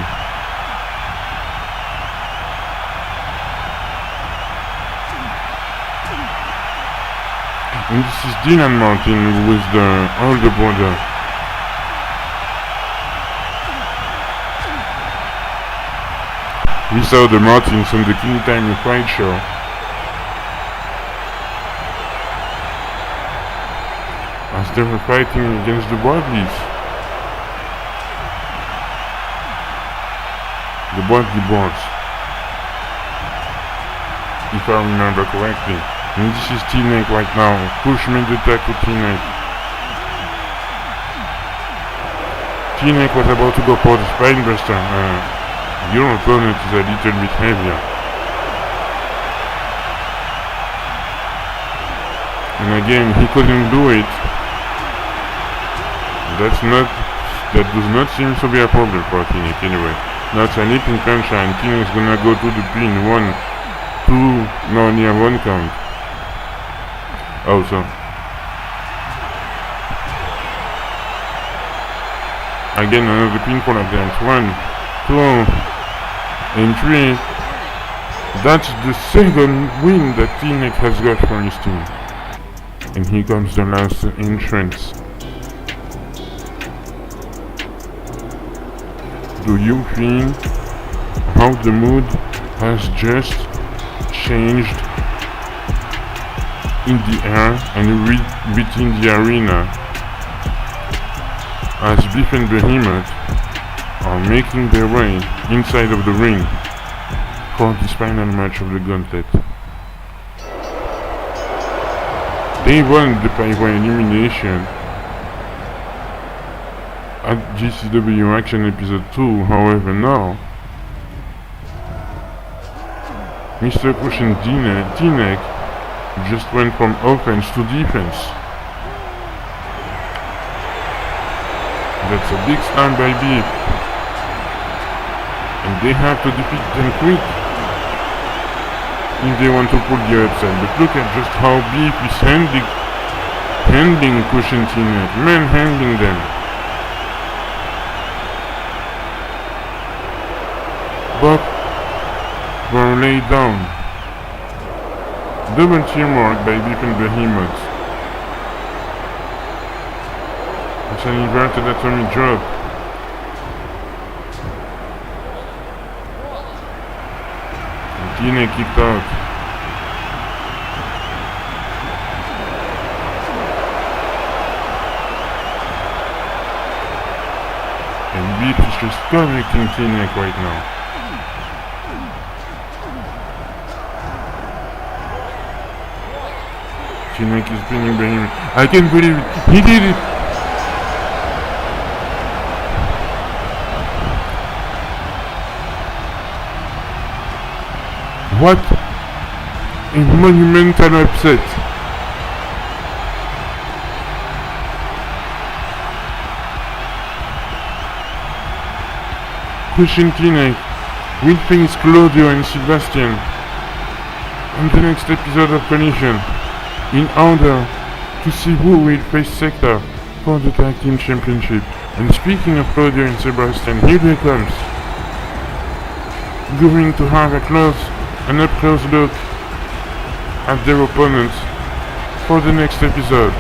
And this is Dylan Martin with the older brother. We saw the Martins on the King Time Fight show. As they were fighting against the Bradleys. The Bradley boys. If I remember correctly. And this is T-Neck right now. Push me the tackle T-Neck. T-Neck was about to go for the spinebuster. Your opponent is a little bit heavier. And again, he couldn't do it. That does not seem to be a problem for T-Neck anyway. That's a leaping puncher and T-Neck's gonna go to the pin. 1, 2, no, near 1 count. Also, again another pinfall attempt. 1, 2, and 3. That's the second win that T-Neck has got for his team. And here comes the last entrance. Do you feel how the mood has just changed in the air and within the arena as Beef and Behemoth are making their way inside of the ring for this final match of the Gauntlet. They won the by elimination at GCW Action Episode 2, however now Mr. Cushion T-Neck just went from offense to defense. That's a big stand by Beef. And they have to defeat them quick if they want to pull the upset. But look at just how Beef is handling Cushion T-Neck, manhandling them. But were laid down. Double teamwork by Beef and Behemoth. It's an inverted atomic drop. And T-Neck kicked out. And Beef is just connecting T-Neck right now. T-Neck is pinning Behemoth. I can't believe it. He did it! What a monumental upset. Cushion T-Neck will face Claudio and Sebastian on the next episode of Collision, in order to see who will face Sector for the Tag Team Championship. And speaking of Claudio and Sebastian, here they comes. Going to have an up-close look at their opponents for the next episode.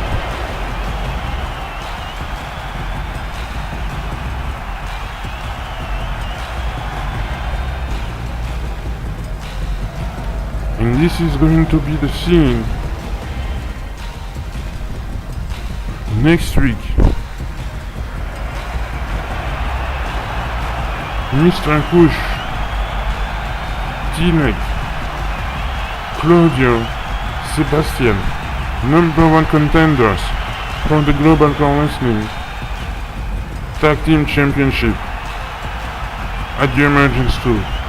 And this is going to be the scene next week. Mr. Kush, T-Neck, Claudio, Sebastian #1 contenders for the Global Pro Wrestling Tag Team Championship at the Emergence 2.